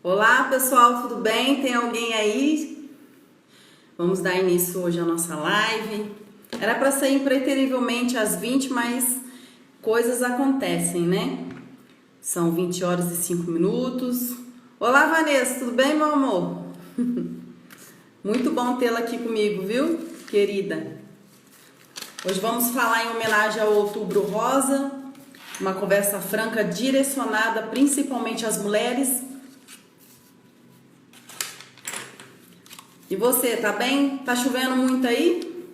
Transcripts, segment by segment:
Olá pessoal, tudo bem? Tem alguém aí? Vamos dar início hoje à nossa live. Era para ser impreterivelmente às 20, mas coisas acontecem, né? São 20 horas e 5 minutos. Olá Vanessa, tudo bem, meu amor? Muito bom tê-la aqui comigo, viu, querida? Hoje vamos falar em homenagem ao Outubro Rosa, uma conversa franca direcionada principalmente às mulheres. E você, tá bem? Tá chovendo muito aí?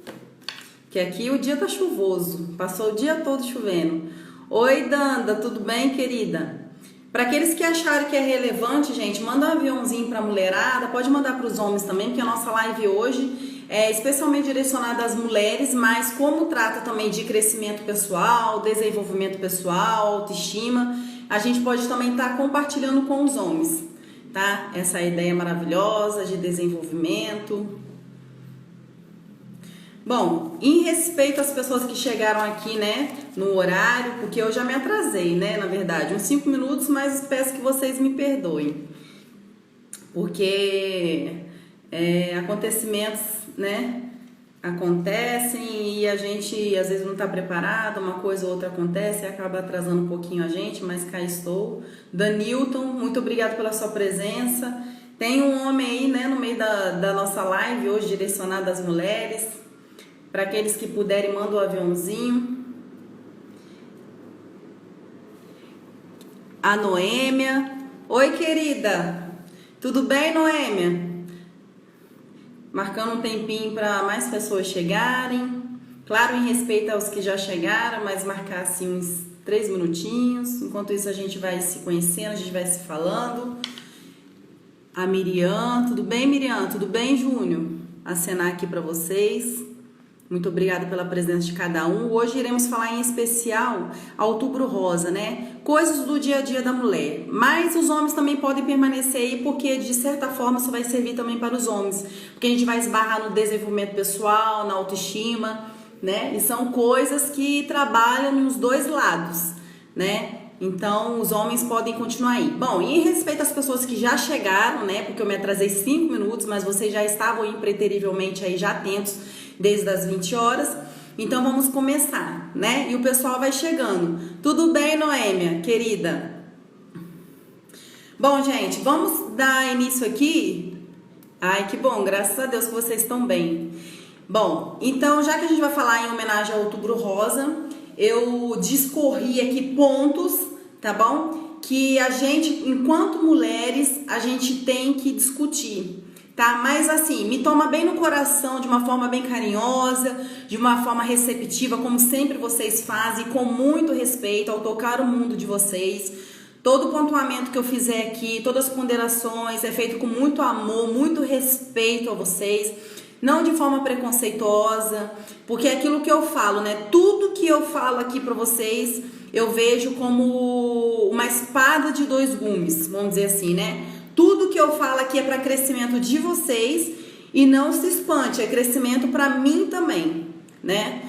Que aqui o dia tá chuvoso. Passou o dia todo chovendo. Oi, Danda, tudo bem, querida? Para aqueles que acharem que é relevante, gente, manda um aviãozinho pra mulherada. Pode mandar para os homens também, porque a nossa live hoje é especialmente direcionada às mulheres, mas como trata também de crescimento pessoal, desenvolvimento pessoal, autoestima, a gente pode também estar compartilhando com os homens. Tá? Essa ideia maravilhosa de desenvolvimento. Bom, em respeito às pessoas que chegaram aqui, né, no horário, porque eu já me atrasei, né, na verdade, uns 5 minutos, mas peço que vocês me perdoem, porque acontecimentos, né, acontecem e a gente às vezes não está preparado, uma coisa ou outra acontece e acaba atrasando um pouquinho a gente, mas cá estou. Danilton, muito obrigado pela sua presença. Tem um homem aí, né, no meio da nossa live hoje direcionado às mulheres. Para aqueles que puderem, manda o aviãozinho. A Noêmia. Oi, querida. Tudo bem, Noêmia? Marcando um tempinho para mais pessoas chegarem. Claro, em respeito aos que já chegaram, mas marcar assim uns 3 minutinhos. Enquanto isso a gente vai se conhecendo, a gente vai se falando. A Miriam, tudo bem, Miriam? Tudo bem, Júnior? Acenar aqui para vocês. Muito obrigada pela presença de cada um. Hoje iremos falar em especial a Outubro Rosa, né? Coisas do dia a dia da mulher. Mas os homens também podem permanecer aí, porque de certa forma isso vai servir também para os homens. Porque a gente vai esbarrar no desenvolvimento pessoal, na autoestima, né? E são coisas que trabalham nos dois lados, né? Então, os homens podem continuar aí. Bom, e em respeito às pessoas que já chegaram, né? Porque eu me atrasei 5 minutos, mas vocês já estavam impreterivelmente aí já atentos desde as 20 horas. Então, vamos começar, né? E o pessoal vai chegando. Tudo bem, Noêmia, querida? Bom, gente, vamos dar início aqui. Ai, que bom, graças a Deus que vocês estão bem. Bom, então, já que a gente vai falar em homenagem ao Outubro Rosa, eu discorri aqui pontos, tá bom? Que a gente, enquanto mulheres, a gente tem que discutir, tá? Mas assim, me toma bem no coração, de uma forma bem carinhosa, de uma forma receptiva, como sempre vocês fazem, com muito respeito ao tocar o mundo de vocês. Todo o pontuamento que eu fizer aqui, todas as ponderações, é feito com muito amor, muito respeito a vocês. Não de forma preconceituosa, porque é aquilo que eu falo, né? Tudo que eu falo aqui para vocês, eu vejo como uma espada de dois gumes, vamos dizer assim, né? Tudo que eu falo aqui é para crescimento de vocês e não se espante, é crescimento para mim também, né?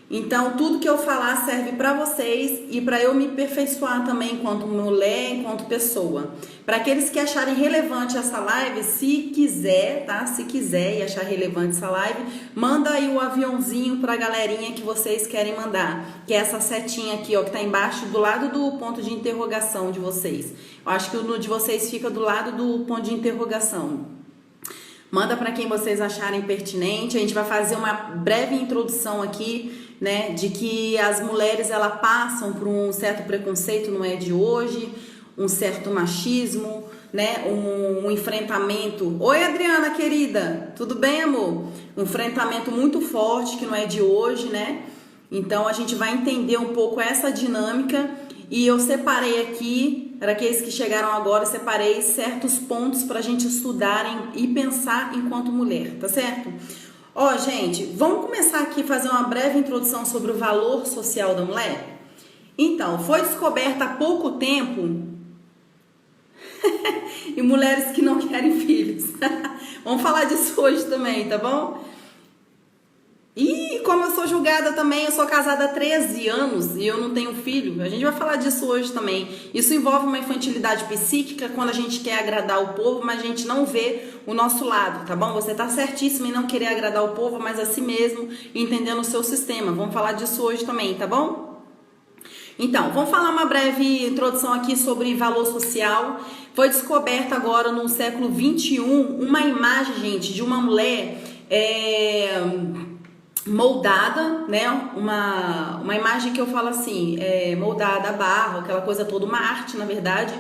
Então, tudo que eu falar serve para vocês e para eu me aperfeiçoar também enquanto mulher, enquanto pessoa. Para aqueles que acharem relevante essa live, se quiser, tá? Se quiser e achar relevante essa live, manda aí o aviãozinho para a galerinha que vocês querem mandar, que é essa setinha aqui, ó, que tá embaixo do lado do ponto de interrogação de vocês. Eu acho que o de vocês fica do lado do ponto de interrogação. Manda para quem vocês acharem pertinente. A gente vai fazer uma breve introdução aqui, né, de que as mulheres elas passam por um certo preconceito, não é de hoje, um certo machismo, né, um enfrentamento. Oi, Adriana, querida, tudo bem, amor? Um enfrentamento muito forte que não é de hoje, né? Então a gente vai entender um pouco essa dinâmica e eu separei aqui, para aqueles que chegaram agora, separei certos pontos para a gente estudarem e pensar enquanto mulher, tá certo? Ó, gente, vamos começar aqui a fazer uma breve introdução sobre o valor social da mulher? Então, foi descoberta há pouco tempo e mulheres que não querem filhos. Vamos falar disso hoje também, tá bom? E como eu sou julgada também, eu sou casada há 13 anos e eu não tenho filho. A gente vai falar disso hoje também. Isso envolve uma infantilidade psíquica quando a gente quer agradar o povo, mas a gente não vê o nosso lado, tá bom? Você tá certíssimo em não querer agradar o povo, mas a si mesmo, entendendo o seu sistema. Vamos falar disso hoje também, tá bom? Então, vamos falar uma breve introdução aqui sobre valor social. Foi descoberta agora no século 21 uma imagem, gente, de uma mulher moldada, né? Uma imagem que eu falo assim, moldada a barro, aquela coisa toda, uma arte, na verdade,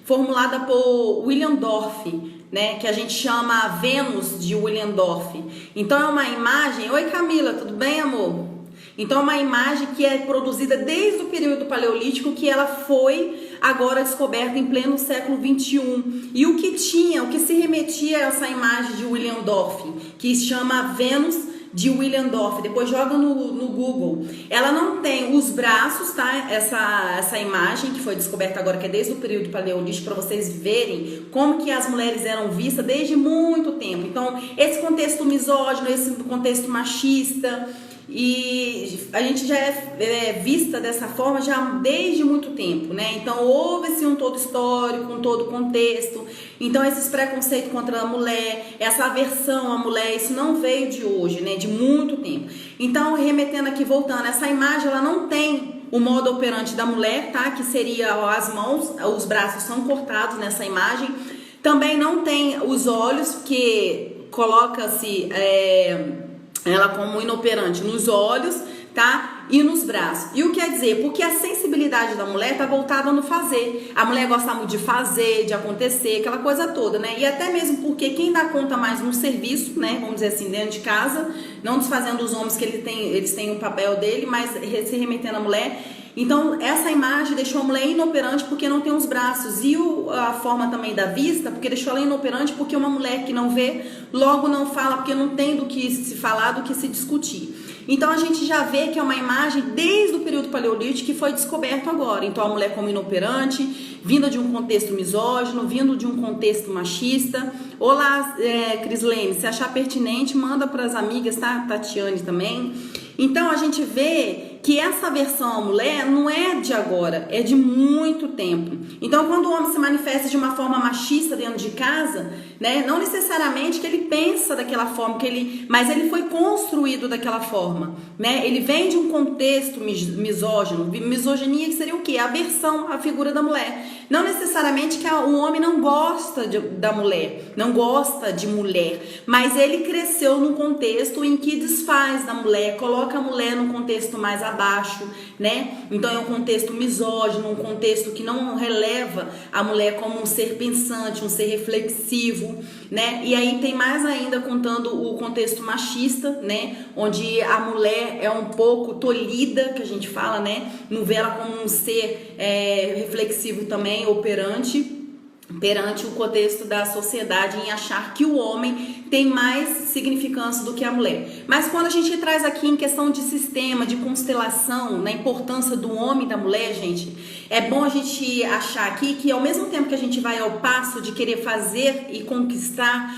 formulada por William Dorff, né? Que a gente chama Vênus de William Dorff. Então é uma imagem. Oi, Camila, tudo bem, amor? Então é uma imagem que é produzida desde o período paleolítico, que ela foi agora descoberta em pleno século 21. E o que se remetia a essa imagem de William Dorff, que se chama Vênus de William Dorff, depois joga no Google. Ela não tem os braços, tá? Essa imagem que foi descoberta agora, que é desde o período paleolítico, para vocês verem como que as mulheres eram vistas desde muito tempo. Então, esse contexto misógino, esse contexto machista, e a gente já é vista dessa forma já desde muito tempo, né? Então houve-se um todo histórico, um todo contexto. Então esses preconceitos contra a mulher, essa aversão à mulher, isso não veio de hoje, né? De muito tempo. Então, remetendo aqui, voltando, essa imagem ela não tem o modo operante da mulher, tá? Que seria as mãos, os braços são cortados nessa imagem. Também não tem os olhos, que coloca-se ela como inoperante nos olhos, tá? E nos braços. E o que quer dizer? Porque a sensibilidade da mulher tá voltada no fazer. A mulher gosta muito de fazer, de acontecer, aquela coisa toda, né? E até mesmo porque quem dá conta mais no serviço, né? Vamos dizer assim, dentro de casa, não desfazendo os homens que eles têm o papel dele, mas se remetendo à mulher. Então, essa imagem deixou a mulher inoperante porque não tem os braços. E a forma também da vista, porque deixou ela inoperante porque uma mulher que não vê, logo não fala, porque não tem do que se falar, do que se discutir. Então, a gente já vê que é uma imagem desde o período paleolítico que foi descoberto agora. Então, a mulher como inoperante, vinda de um contexto misógino, vindo de um contexto machista. Olá, Crislene, se achar pertinente, manda para as amigas, tá? Tatiane também. Então, a gente vê que essa aversão à mulher não é de agora, é de muito tempo. Então, quando o homem se manifesta de uma forma machista dentro de casa, né, não necessariamente que ele pensa daquela forma, mas ele foi construído daquela forma, né? Ele vem de um contexto misógino, misoginia que seria o quê? Aversão à figura da mulher. Não necessariamente que o homem não gosta da mulher, não gosta de mulher, mas ele cresceu num contexto em que desfaz da mulher, coloca a mulher num contexto mais abaixo, né? Então é um contexto misógino, um contexto que não releva a mulher como um ser pensante, um ser reflexivo, né? E aí tem mais ainda contando o contexto machista, né? Onde a mulher é um pouco tolhida, que a gente fala, né? Não vê ela como um ser reflexivo também, operante, perante o contexto da sociedade, em achar que o homem tem mais significância do que a mulher. Mas quando a gente traz aqui em questão de sistema, de constelação, na importância do homem e da mulher, gente, é bom a gente achar aqui que ao mesmo tempo que a gente vai ao passo de querer fazer e conquistar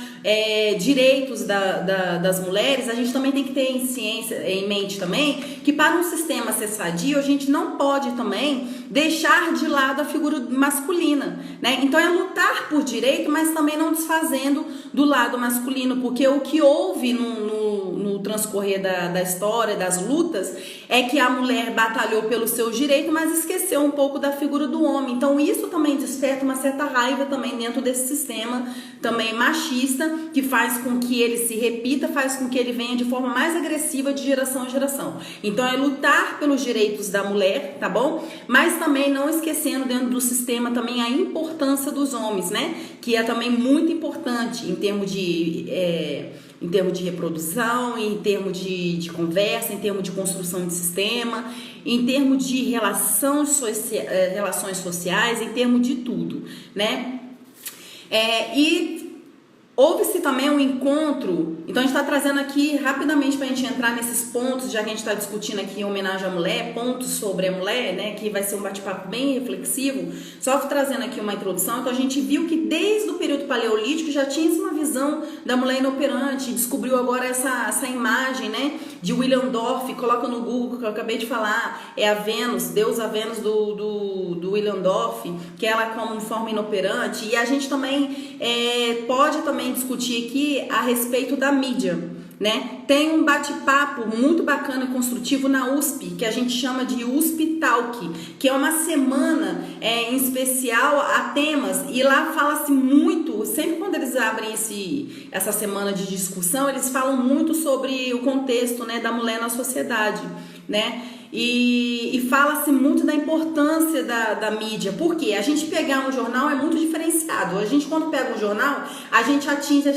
direitos das mulheres, a gente também tem que ter em mente também que para um sistema ser sadio, a gente não pode também deixar de lado a figura masculina, né? Então é lutar por direito, mas também não desfazendo do lado masculino, porque o que houve no transcorrer da história, das lutas, é que a mulher batalhou pelos seus direitos, mas esqueceu um pouco da figura do homem. Então isso também desperta uma certa raiva também dentro desse sistema também machista, que faz com que ele se repita, faz com que ele venha de forma mais agressiva de geração em geração. Então é lutar pelos direitos da mulher, tá bom? Mas também não esquecendo dentro do sistema também a importância dos homens, né? Que é também muito importante em termos de reprodução, em termos de conversa, em termos de construção de sistema, em termos de relações sociais, em termos de tudo, né? E Houve-se também um encontro, então a gente está trazendo aqui rapidamente para a gente entrar nesses pontos, já que a gente está discutindo aqui em homenagem à mulher, pontos sobre a mulher, né, que vai ser um bate-papo bem reflexivo, só trazendo aqui uma introdução. Então a gente viu que desde o período paleolítico já tinha uma visão da mulher inoperante, descobriu agora essa imagem, né, de William Dorff, coloca no Google, que eu acabei de falar, é a Vênus, deusa Vênus do William Dorff, que ela como forma inoperante, e a gente também pode também discutir aqui a respeito da mídia, né? Tem um bate-papo muito bacana e construtivo na USP, que a gente chama de USP Talk, que é uma semana em especial a temas, e lá fala-se muito, sempre quando eles abrem essa semana de discussão, eles falam muito sobre o contexto, né, da mulher na sociedade, né? E fala-se muito da importância da mídia, porque a gente pegar um jornal é muito diferenciado. A gente, quando pega um jornal, a gente atinge,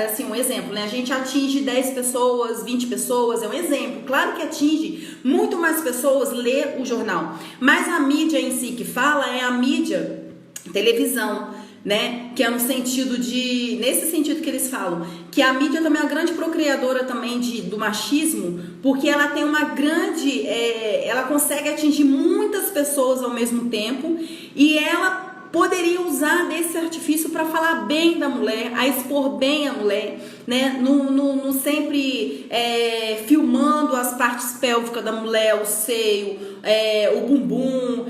assim, um exemplo, né? A gente atinge 10 pessoas, 20 pessoas, é um exemplo. Claro que atinge muito mais pessoas ler o jornal, mas a mídia em si que fala é a mídia televisão, né? Que é no sentido nesse sentido que eles falam, que a mídia também é uma grande procriadora também do machismo, porque ela tem uma grande, ela consegue atingir muitas pessoas ao mesmo tempo, e ela poderia usar desse artifício para falar bem da mulher, a expor bem a mulher, né? No sempre filmando as partes pélvicas da mulher, o seio, o bumbum,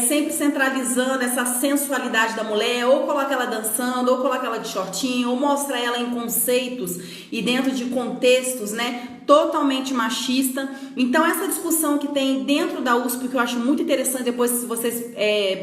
sempre centralizando essa sensualidade da mulher, ou coloca ela dançando, ou coloca ela de shortinho, ou mostra ela em conceitos e dentro de contextos, né, totalmente machista. Então essa discussão que tem dentro da USP, que eu acho muito interessante, depois se vocês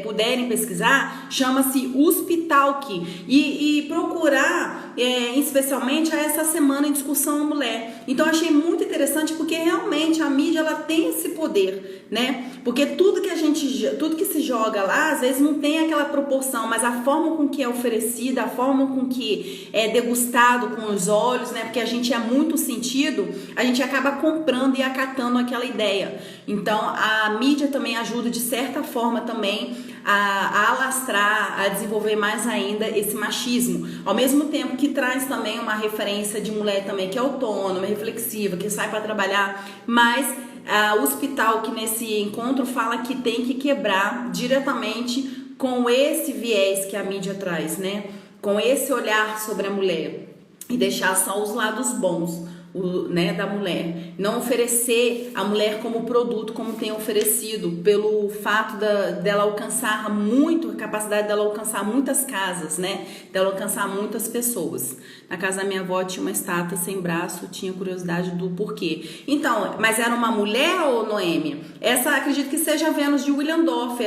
puderem pesquisar, chama-se USP Talk, e procurar especialmente essa semana em discussão à mulher. Então eu achei muito interessante, porque realmente a mídia ela tem esse poder, né? Porque tudo que se joga lá, às vezes não tem aquela proporção, mas a forma com que é oferecida, a forma com que é degustado com os olhos, né? Porque a gente é muito sentido, a gente acaba comprando e acatando aquela ideia. Então a mídia também ajuda de certa forma também a alastrar, a desenvolver mais ainda esse machismo, ao mesmo tempo que traz também uma referência de mulher também que é autônoma, reflexiva, que sai para trabalhar, mas o hospital que nesse encontro fala que tem que quebrar diretamente com esse viés que a mídia traz, né? Com esse olhar sobre a mulher e deixar só os lados bons, né, da mulher, não oferecer a mulher como produto, como tem oferecido, pelo fato dela alcançar muito, a capacidade dela alcançar muitas casas, né, dela alcançar muitas pessoas. Na casa da minha avó tinha uma estátua sem braço, tinha curiosidade do porquê. Então, mas era uma mulher ou Noêmia? Essa acredito que seja a Vênus de William Dorff,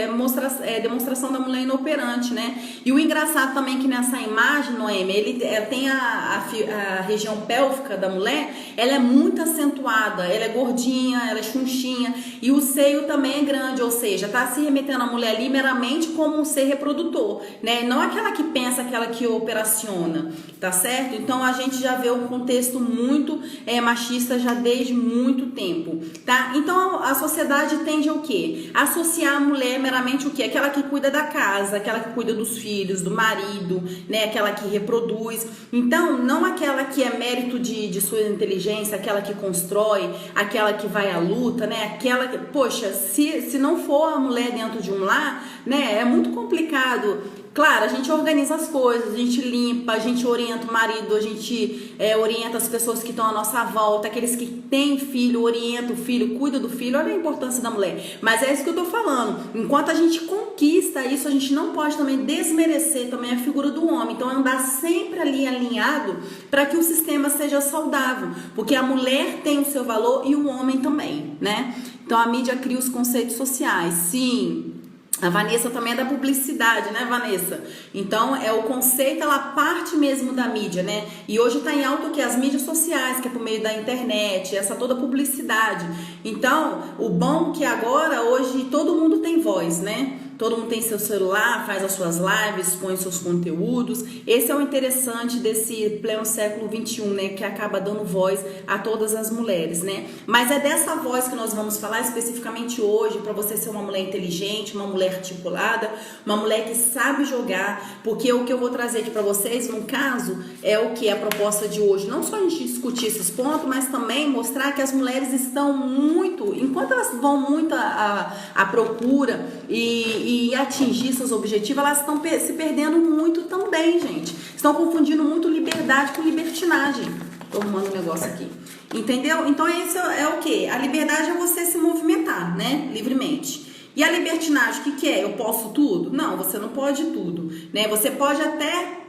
demonstração da mulher inoperante, né? E o engraçado também que nessa imagem, Noêmia, ele tem a região pélvica da mulher, ela é muito acentuada, ela é gordinha, ela é chunchinha, e o seio também é grande, ou seja, tá se remetendo a mulher ali meramente como um ser reprodutor, né? Não aquela que pensa, aquela que operaciona, tá certo? Então a gente já vê um contexto muito machista já desde muito tempo, tá? Então a sociedade tende ao quê? Associar a mulher meramente o quê? Aquela que cuida da casa, aquela que cuida dos filhos, do marido, né? Aquela que reproduz. Então não aquela que é mérito de sua inteligência, aquela que constrói, aquela que vai à luta, né? Aquela que, poxa, se não for a mulher dentro de um lar, né? É muito complicado. Claro, a gente organiza as coisas, a gente limpa, a gente orienta o marido, a gente orienta as pessoas que estão à nossa volta, aqueles que têm filho, orienta o filho, cuida do filho, olha a importância da mulher. Mas é isso que eu tô falando, enquanto a gente conquista isso, a gente não pode também desmerecer também a figura do homem. Então andar sempre ali alinhado para que o sistema seja saudável, porque a mulher tem o seu valor e o homem também, né? Então a mídia cria os conceitos sociais, sim. A Vanessa também é da publicidade, né, Vanessa? Então, o conceito, ela parte mesmo da mídia, né? E hoje tá em alta o quê? As mídias sociais, que é por meio da internet, essa toda publicidade. Então, o bom é que agora, hoje, todo mundo tem voz, né? todo mundo tem seu celular, faz as suas lives, expõe seus conteúdos. Esse é o interessante desse pleno século XXI, né, que acaba dando voz a todas as mulheres, né? Mas é dessa voz que nós vamos falar especificamente hoje, para você ser uma mulher inteligente, uma mulher articulada, uma mulher que sabe jogar, porque o que eu vou trazer aqui para vocês, no caso, é o que a proposta de hoje, não só a gente discutir esses pontos, mas também mostrar que as mulheres estão muito, enquanto elas vão muito à procura e atingir seus objetivos, elas estão se perdendo muito também, gente. Estão confundindo muito liberdade com libertinagem. Tô arrumando um negócio aqui. Entendeu? Então isso é o quê? A liberdade é você se movimentar, né? Livremente. E a libertinagem, o que é? Eu posso tudo? Não, você não pode tudo, né? Você pode até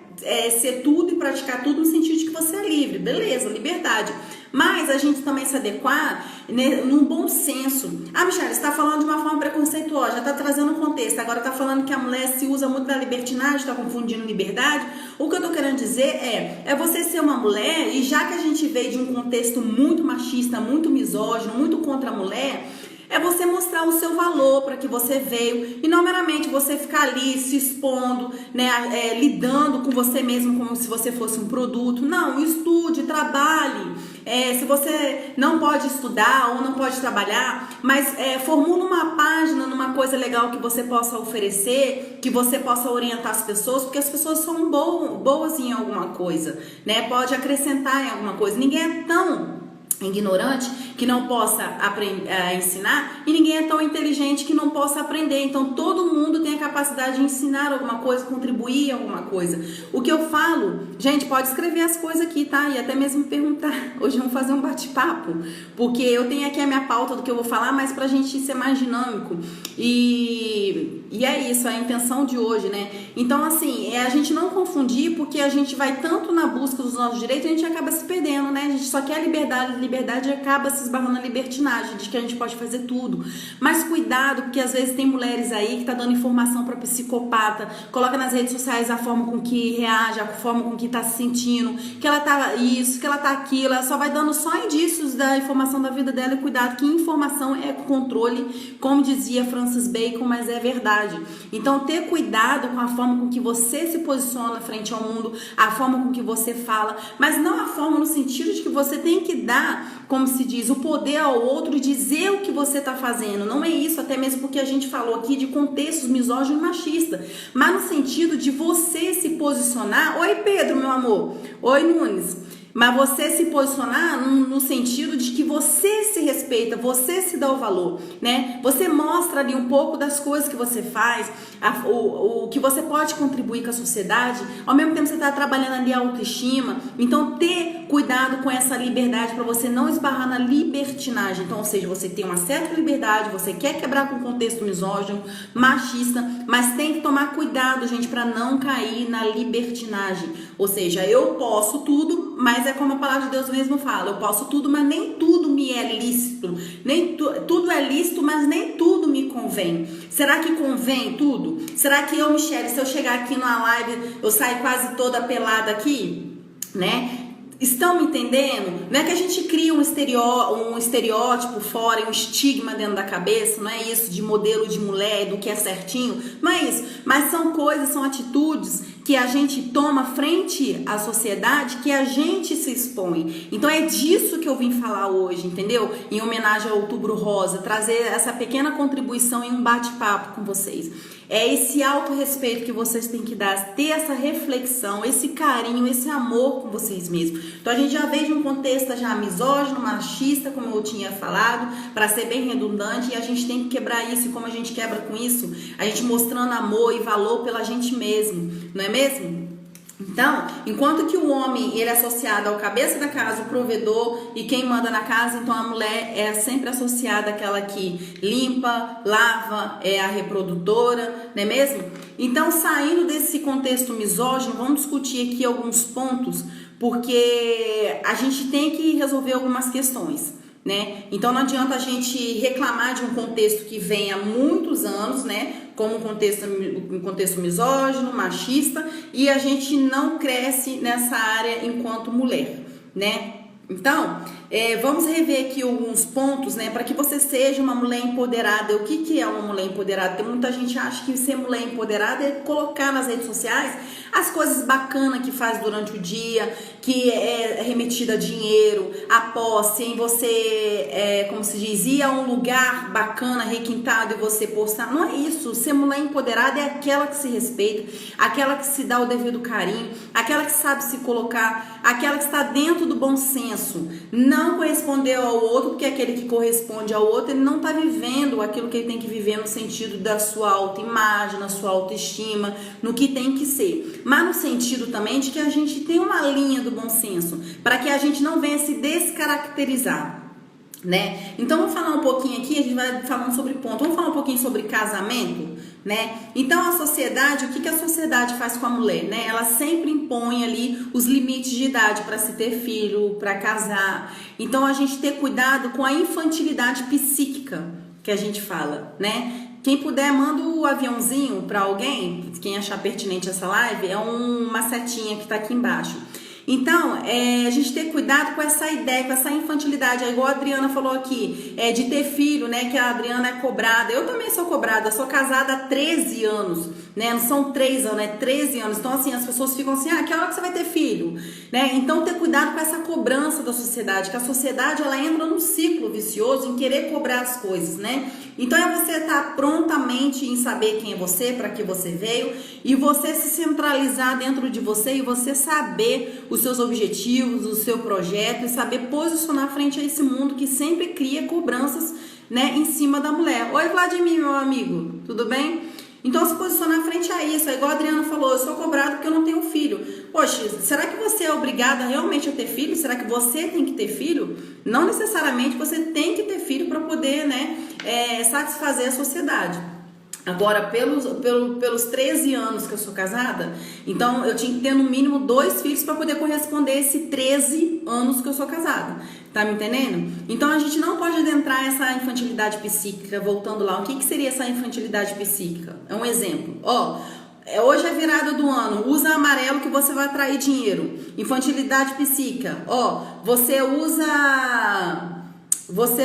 ser tudo e praticar tudo no sentido de que você é livre, beleza, liberdade. Mas a gente também se adequar, né, num bom senso. Ah, Michelle, você está falando de uma forma preconceituosa, já está trazendo um contexto, agora está falando que a mulher se usa muito da libertinagem, está confundindo liberdade. O que eu estou querendo dizer é você ser uma mulher, e já que a gente veio de um contexto muito machista, muito misógino, muito contra a mulher, é você mostrar o seu valor para que você veio e não meramente você ficar ali se expondo, né, lidando com você mesmo como se você fosse um produto. Não, estude, trabalhe. Se você não pode estudar ou não pode trabalhar, mas formula uma página numa coisa legal que você possa oferecer, que você possa orientar as pessoas, porque as pessoas são boas em alguma coisa, né? Pode acrescentar em alguma coisa. Ninguém é tão ignorante que não possa ensinar e ninguém é tão inteligente que não possa aprender. Então todo mundo tem a capacidade de ensinar alguma coisa, contribuir em alguma coisa. O que eu falo, gente, pode escrever as coisas aqui, tá? E até mesmo perguntar. Hoje vamos fazer um bate-papo, porque eu tenho aqui a minha pauta do que eu vou falar, mas pra gente ser mais dinâmico. E é isso, a intenção de hoje, né? Então assim, a gente não confundir, porque a gente vai tanto na busca dos nossos direitos, a gente acaba se perdendo, né? A gente só quer liberdade acaba se esbarrando na libertinagem, de que a gente pode fazer tudo. Mas cuidado, porque às vezes tem mulheres aí que tá dando informação para psicopata, coloca nas redes sociais a forma com que reage, a forma com que tá se sentindo, que ela tá isso, que ela tá aquilo, ela só vai dando só indícios da informação da vida dela. E cuidado, que informação é controle, como dizia Francis Bacon, mas é verdade. Então ter cuidado com a forma com que você se posiciona frente ao mundo, a forma com que você fala, mas não a forma no sentido de que você tem que dar, como se diz, o poder ao outro e dizer o que você está fazendo. Não é isso, até mesmo porque a gente falou aqui de contextos misóginos e machistas, mas no sentido de você se posicionar. Oi, Pedro, meu amor. Oi, Nunes. Mas você se posicionar no sentido de que você se respeita, você se dá o valor, né? Você mostra ali um pouco das coisas que você faz, o que você pode contribuir com a sociedade, ao mesmo tempo você está trabalhando ali a autoestima. Então ter cuidado com essa liberdade para você não esbarrar na libertinagem. Então, ou seja, você tem uma certa liberdade, você quer quebrar com o contexto misógino, machista, mas tem que tomar cuidado, gente, para não cair na libertinagem. Ou seja, eu posso tudo, mas é como a palavra de Deus mesmo fala, eu posso tudo, mas nem tudo me é lícito, tudo é lícito, mas nem tudo me convém. Será que convém tudo? Será que eu, Michelle, se eu chegar aqui numa live, eu saio quase toda pelada aqui, né? Estão me entendendo? Não é que a gente cria um estereótipo fora, um estigma dentro da cabeça, não é isso, de modelo de mulher, do que é certinho, não é isso, mas são coisas, são atitudes que a gente toma frente à sociedade, que a gente se expõe. Então é disso que eu vim falar hoje, entendeu? Em homenagem ao Outubro Rosa, trazer essa pequena contribuição em um bate-papo com vocês. É esse autorrespeito que vocês têm que dar, ter essa reflexão, esse carinho, esse amor com vocês mesmos. Então a gente já veio de um contexto já misógino, machista, como eu tinha falado, para ser bem redundante, e a gente tem que quebrar isso. E como a gente quebra com isso? A gente mostrando amor e valor pela gente mesmo, não é mesmo? Então, enquanto que o homem ele é associado ao cabeça da casa, o provedor e quem manda na casa, então a mulher é sempre associada àquela que limpa, lava, é a reprodutora, não é mesmo? Então, saindo desse contexto misógino, vamos discutir aqui alguns pontos, porque a gente tem que resolver algumas questões, né? Então não adianta a gente reclamar de um contexto que vem há muitos anos, né? Como um contexto misógino, machista, e a gente não cresce nessa área enquanto mulher, né? Então, vamos rever aqui alguns pontos, né, para que você seja uma mulher empoderada. O que é uma mulher empoderada? Tem muita gente que acha que ser mulher empoderada é colocar nas redes sociais as coisas bacanas que faz durante o dia, que é remetida a dinheiro, a posse, em você, como se diz, ir a um lugar bacana, requintado e você postar. Não é isso. Ser mulher empoderada é aquela que se respeita, aquela que se dá o devido carinho, aquela que sabe se colocar, aquela que está dentro do bom senso. Não corresponder ao outro, porque aquele que corresponde ao outro, ele não está vivendo aquilo que ele tem que viver no sentido da sua autoimagem, na sua autoestima, no que tem que ser. Mas no sentido também de que a gente tem uma linha do bom senso, para que a gente não venha se descaracterizar, né? Então vamos falar um pouquinho aqui, a gente vai falando sobre ponto. Vamos falar um pouquinho sobre casamento, né? Então a sociedade, o que a sociedade faz com a mulher, né? Ela sempre impõe ali os limites de idade para se ter filho, para casar. Então a gente ter cuidado com a infantilidade psíquica que a gente fala, né? Quem puder, manda o aviãozinho para alguém, quem achar pertinente essa live, é uma setinha que tá aqui embaixo. Então, a gente ter cuidado com essa ideia, com essa infantilidade, igual a Adriana falou aqui, de ter filho, né, que a Adriana é cobrada. Eu também sou cobrada, eu sou casada há 13 anos, né, não são 3 anos, é 13 anos. Então, assim, as pessoas ficam assim, que hora que você vai ter filho? Né? Então, ter cuidado com essa cobrança da sociedade, que a sociedade, ela entra num ciclo vicioso em querer cobrar as coisas, né? Então, é você estar prontamente em saber quem é você, para que você veio, e você se centralizar dentro de você e você saber os seus objetivos, o seu projeto e saber posicionar frente a esse mundo que sempre cria cobranças, né, em cima da mulher. Oi, Vladimir, meu amigo, tudo bem? Então, se posicionar frente a isso, é igual a Adriana falou, eu sou cobrado porque eu não tenho filho. Poxa, será que você é obrigada realmente a ter filho? Será que você tem que ter filho? Não necessariamente você tem que ter filho para poder, né, satisfazer a sociedade. Agora, pelos 13 anos que eu sou casada, então eu tinha que ter no mínimo 2 filhos para poder corresponder a esses 13 anos que eu sou casada. Tá me entendendo? Então a gente não pode adentrar essa infantilidade psíquica. Voltando lá, o que seria essa infantilidade psíquica? É um exemplo. Hoje é virada do ano, usa amarelo que você vai atrair dinheiro. Infantilidade psíquica. Você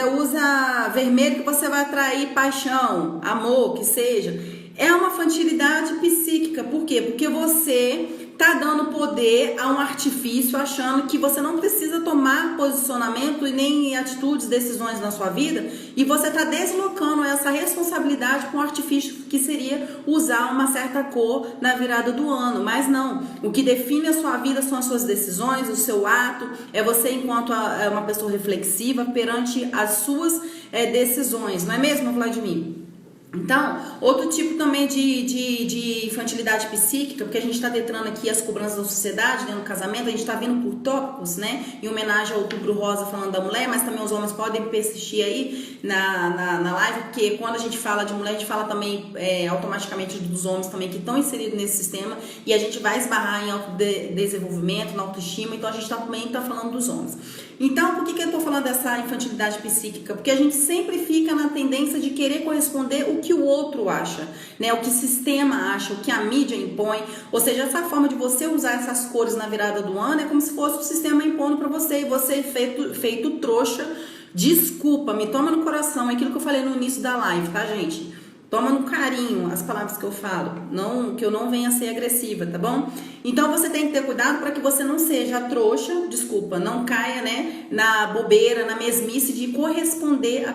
usa vermelho que você vai atrair paixão, amor, que seja. É uma infantilidade psíquica. Por quê? Porque você tá dando poder a um artifício, achando que você não precisa tomar posicionamento e nem atitudes, decisões na sua vida, e você tá deslocando essa responsabilidade com um artifício que seria usar uma certa cor na virada do ano. Mas não, o que define a sua vida são as suas decisões, o seu ato, é você enquanto uma pessoa reflexiva perante as suas decisões, não é mesmo, Vladimir? Então, outro tipo também de infantilidade psíquica, porque a gente está entrando aqui as cobranças da sociedade dentro do casamento, a gente está vindo por tópicos, né? Em homenagem ao Outubro Rosa falando da mulher, mas também os homens podem persistir aí na live, porque quando a gente fala de mulher, a gente fala também automaticamente dos homens também que estão inseridos nesse sistema, e a gente vai esbarrar em autodesenvolvimento, na autoestima, então a gente também está falando dos homens. Então, por que eu estou falando dessa infantilidade psíquica? Porque a gente sempre fica na tendência de querer corresponder o que o outro acha, né? O que o sistema acha, o que a mídia impõe. Ou seja, essa forma de você usar essas cores na virada do ano é como se fosse o sistema impondo para você e você feito trouxa. Desculpa, me toma no coração, é aquilo que eu falei no início da live, tá, gente? Toma no carinho as palavras que eu falo, que eu não venha a ser agressiva, tá bom? Então você tem que ter cuidado para que você não seja trouxa, desculpa, não caia, né, na bobeira, na mesmice de corresponder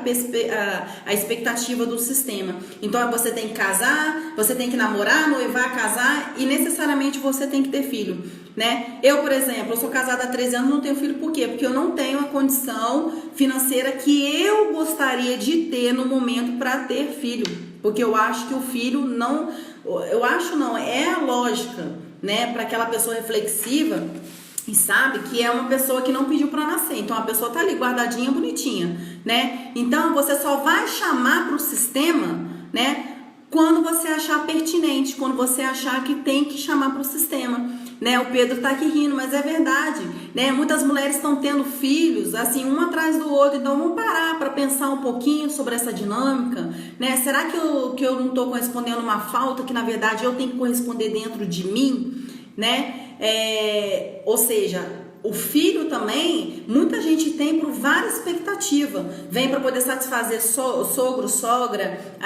à expectativa do sistema. Então você tem que casar, você tem que namorar, noivar, casar e necessariamente você tem que ter filho, né? Eu, por exemplo, eu sou casada há 13 anos, não tenho filho, por quê? Porque eu não tenho a condição financeira que eu gostaria de ter no momento para ter filho. Porque eu acho que o filho não... é a lógica, né? Para aquela pessoa reflexiva e sabe que é uma pessoa que não pediu para nascer. Então, a pessoa tá ali guardadinha, bonitinha, né? Então, você só vai chamar para o sistema, né? Quando você achar pertinente, quando você achar que tem que chamar para o sistema. Né, o Pedro tá aqui rindo, mas é verdade, né? Muitas mulheres estão tendo filhos, assim, um atrás do outro, então vamos parar para pensar um pouquinho sobre essa dinâmica, né? Será que eu não tô correspondendo uma falta que, na verdade, eu tenho que corresponder dentro de mim, né? Ou seja, o filho também, muita gente tem por várias expectativas. Vem para poder satisfazer sogro, sogra,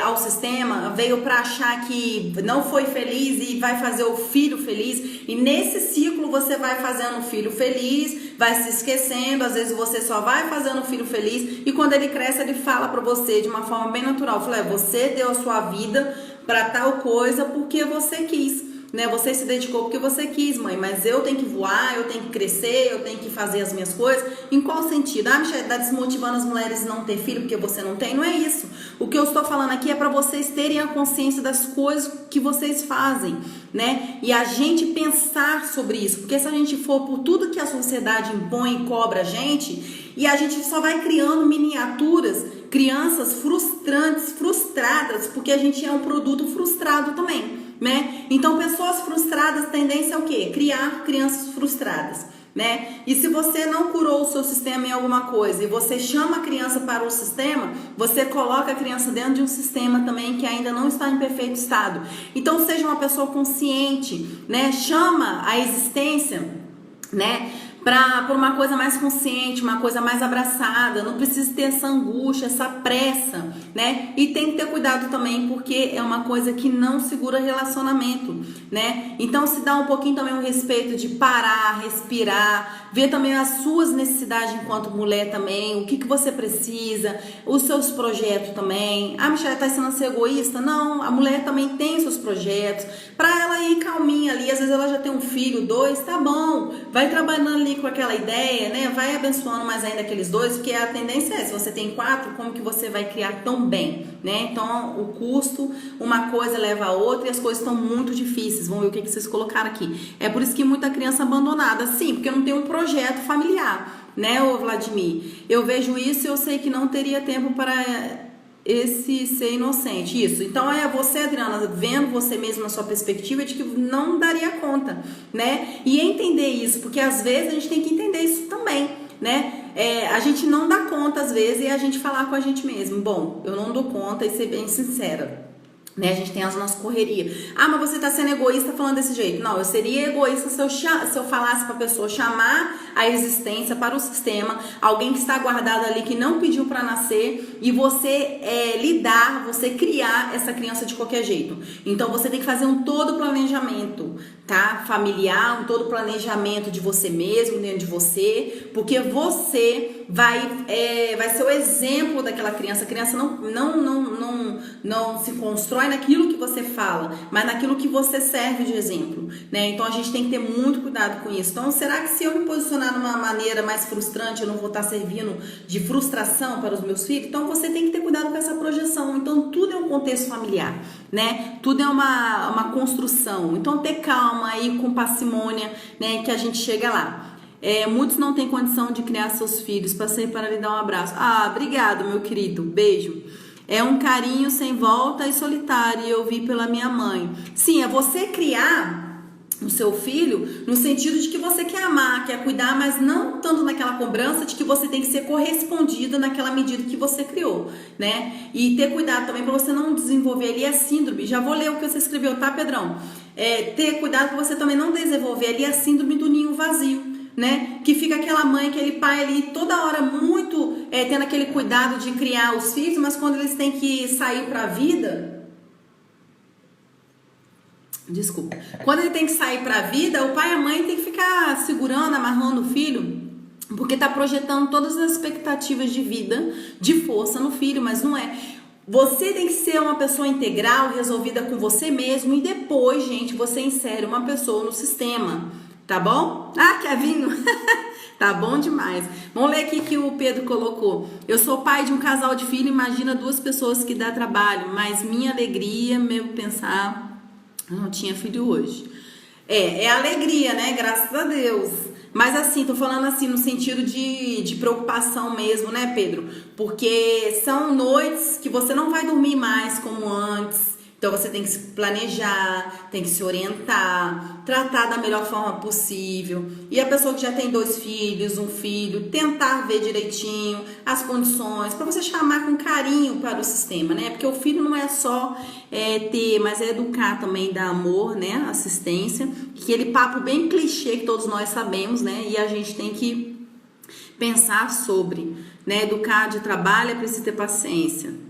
ao sistema, veio para achar que não foi feliz e vai fazer o filho feliz. E nesse ciclo você vai fazendo o filho feliz, vai se esquecendo, às vezes você só vai fazendo o filho feliz. E quando ele cresce, ele fala para você de uma forma bem natural, fala, você deu a sua vida para tal coisa porque você quis. Né? Você se dedicou porque você quis, mãe, mas eu tenho que voar, eu tenho que crescer, eu tenho que fazer as minhas coisas. Em qual sentido? Michelle, tá desmotivando as mulheres a não ter filho porque você não tem? Não é isso. O que eu estou falando aqui é para vocês terem a consciência das coisas que vocês fazem, né? E a gente pensar sobre isso, porque se a gente for por tudo que a sociedade impõe e cobra a gente, e a gente só vai criando miniaturas, crianças frustrantes, frustradas, porque a gente é um produto frustrado também. Né? Então, pessoas frustradas, tendência é o quê? Criar crianças frustradas, né? E se você não curou o seu sistema em alguma coisa e você chama a criança para o sistema, você coloca a criança dentro de um sistema também que ainda não está em perfeito estado. Então, seja uma pessoa consciente, né? Chama a existência, né? Para uma coisa mais consciente, uma coisa mais abraçada, não precisa ter essa angústia, essa pressa, né? E tem que ter cuidado também, porque é uma coisa que não segura relacionamento, né? Então se dá um pouquinho também o respeito de parar, respirar, ver também as suas necessidades enquanto mulher também, o que você precisa, os seus projetos também. Ah, Michelle, tá ensinando a ser egoísta? Não, a mulher também tem seus projetos, para ela ir calminha ali, às vezes ela já tem um filho, 2, tá bom, vai trabalhando ali com aquela ideia, né? Vai abençoando mais ainda aqueles 2, porque a tendência é, se você tem 4, como que você vai criar tão bem, né? Então, o custo, uma coisa leva a outra e as coisas estão muito difíceis. Vamos ver o que vocês colocaram aqui. É por isso que muita criança abandonada, sim, porque não tem um projeto familiar, né, ô Vladimir? Eu vejo isso e eu sei que não teria tempo para esse ser inocente. Isso. Então é você, Adriana, vendo você mesmo na sua perspectiva de que não daria conta, né? E entender isso, porque às vezes a gente tem que entender isso também, né? A gente não dá conta às vezes e a gente falar com a gente mesmo, bom, eu não dou conta, e ser bem sincera. Né? A gente tem as nossas correrias. Ah, mas você tá sendo egoísta falando desse jeito. Não, eu seria egoísta se eu falasse pra pessoa chamar a existência para o sistema, alguém que está guardado ali, que não pediu para nascer, e você lidar, você criar essa criança de qualquer jeito. Então você tem que fazer um todo planejamento, tá? Familiar, um todo planejamento de você mesmo, dentro de você, porque você vai ser o exemplo daquela criança. A criança não se constrói naquilo que você fala, mas naquilo que você serve de exemplo, né? Então a gente tem que ter muito cuidado com isso. Então, será que se eu me posicionar de uma maneira mais frustrante, eu não vou estar servindo de frustração para os meus filhos? Então você tem que ter cuidado com essa projeção. Então tudo é um contexto familiar, né? Tudo é uma construção. Então ter calma aí, com parcimônia, né? Que a gente chega lá. Muitos não têm condição de criar seus filhos. Passei para lhe dar um abraço. Ah, obrigado, meu querido. Beijo. É um carinho sem volta e solitário, e eu vi pela minha mãe. Sim, é você criar o seu filho no sentido de que você quer amar, quer cuidar, mas não tanto naquela cobrança de que você tem que ser correspondido naquela medida que você criou, né? E ter cuidado também para você não desenvolver ali a síndrome. Já vou ler o que você escreveu, tá, Pedrão? Ter cuidado para você também não desenvolver ali a síndrome do ninho vazio, né? Que fica aquela mãe, aquele pai ali toda hora muito tendo aquele cuidado de criar os filhos, mas quando eles têm que sair para a vida, quando ele tem que sair para a vida, o pai e a mãe tem que ficar segurando, amarrando o filho, porque tá projetando todas as expectativas de vida, de força no filho, mas não é. Você tem que ser uma pessoa integral, resolvida com você mesmo, e depois, gente, você insere uma pessoa no sistema. Tá bom? Ah, Kevinho! Tá bom demais. Vamos ler aqui que o Pedro colocou. Eu sou pai de um casal de filho, imagina 2 pessoas que dá trabalho, mas minha alegria, meu pensar, eu não tinha filho hoje. É alegria, né? Graças a Deus. Mas assim, tô falando assim no sentido de preocupação mesmo, né, Pedro? Porque são noites que você não vai dormir mais como antes. Então você tem que se planejar, tem que se orientar, tratar da melhor forma possível. E a pessoa que já tem 2 filhos, 1 filho, tentar ver direitinho as condições, para você chamar com carinho para o sistema, né? Porque o filho não é só ter, mas é educar também, dar amor, né? Assistência, aquele papo bem clichê que todos nós sabemos, né? E a gente tem que pensar sobre, né? Educar de trabalho é preciso ter paciência.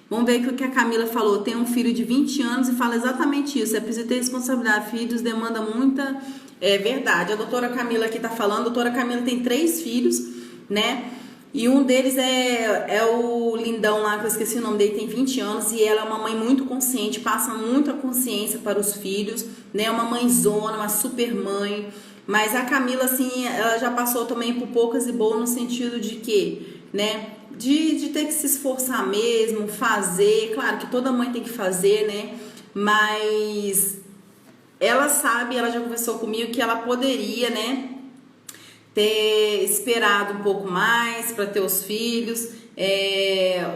Vamos ver o que a Camila falou. Tem um filho de 20 anos e fala exatamente isso. É preciso ter responsabilidade. Filhos demanda muita... É verdade. A doutora Camila aqui tá falando. A doutora Camila tem 3 filhos, né? E um deles é o lindão lá, que eu esqueci o nome dele, tem 20 anos. E ela é uma mãe muito consciente, passa muita consciência para os filhos, né? Uma mãezona, uma super mãe. Mas a Camila, assim, ela já passou também por poucas e boas no sentido de que, né? De ter que se esforçar mesmo, fazer, claro que toda mãe tem que fazer, né? Mas ela sabe, ela já conversou comigo que ela poderia, né? Ter esperado um pouco mais para ter os filhos,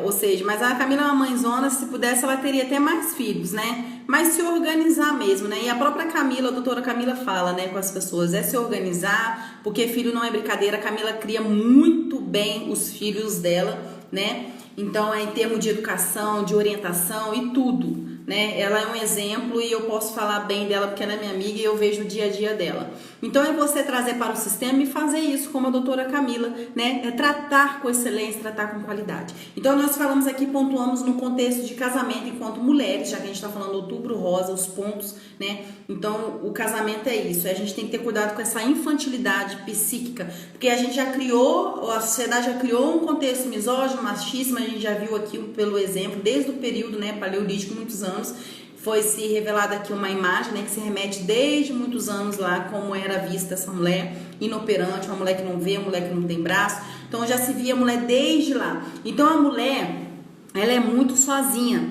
ou seja, mas a Camila é uma mãezona, se pudesse ela teria até mais filhos, né? Mas se organizar mesmo, né? E a própria Camila, a doutora Camila fala, né, com as pessoas, se organizar, porque filho não é brincadeira. A Camila cria muito bem os filhos dela, né? Então, em termos de educação, de orientação e tudo, né? Ela é um exemplo e eu posso falar bem dela porque ela é minha amiga e eu vejo o dia a dia dela. Então, é você trazer para o sistema e fazer isso, como a doutora Camila, né? É tratar com excelência, tratar com qualidade. Então, nós falamos aqui, pontuamos no contexto de casamento enquanto mulheres, já que a gente está falando Outubro Rosa, os pontos, né? Então, o casamento é isso. A gente tem que ter cuidado com essa infantilidade psíquica, porque a gente já criou, a sociedade já criou um contexto misógino, machista, a gente já viu aqui pelo exemplo, desde o período, né, paleolítico, muitos anos, foi se revelada aqui uma imagem, né, que se remete desde muitos anos lá, como era vista essa mulher inoperante, uma mulher que não vê, uma mulher que não tem braço. Então, já se via a mulher desde lá. Então, a mulher, ela é muito sozinha,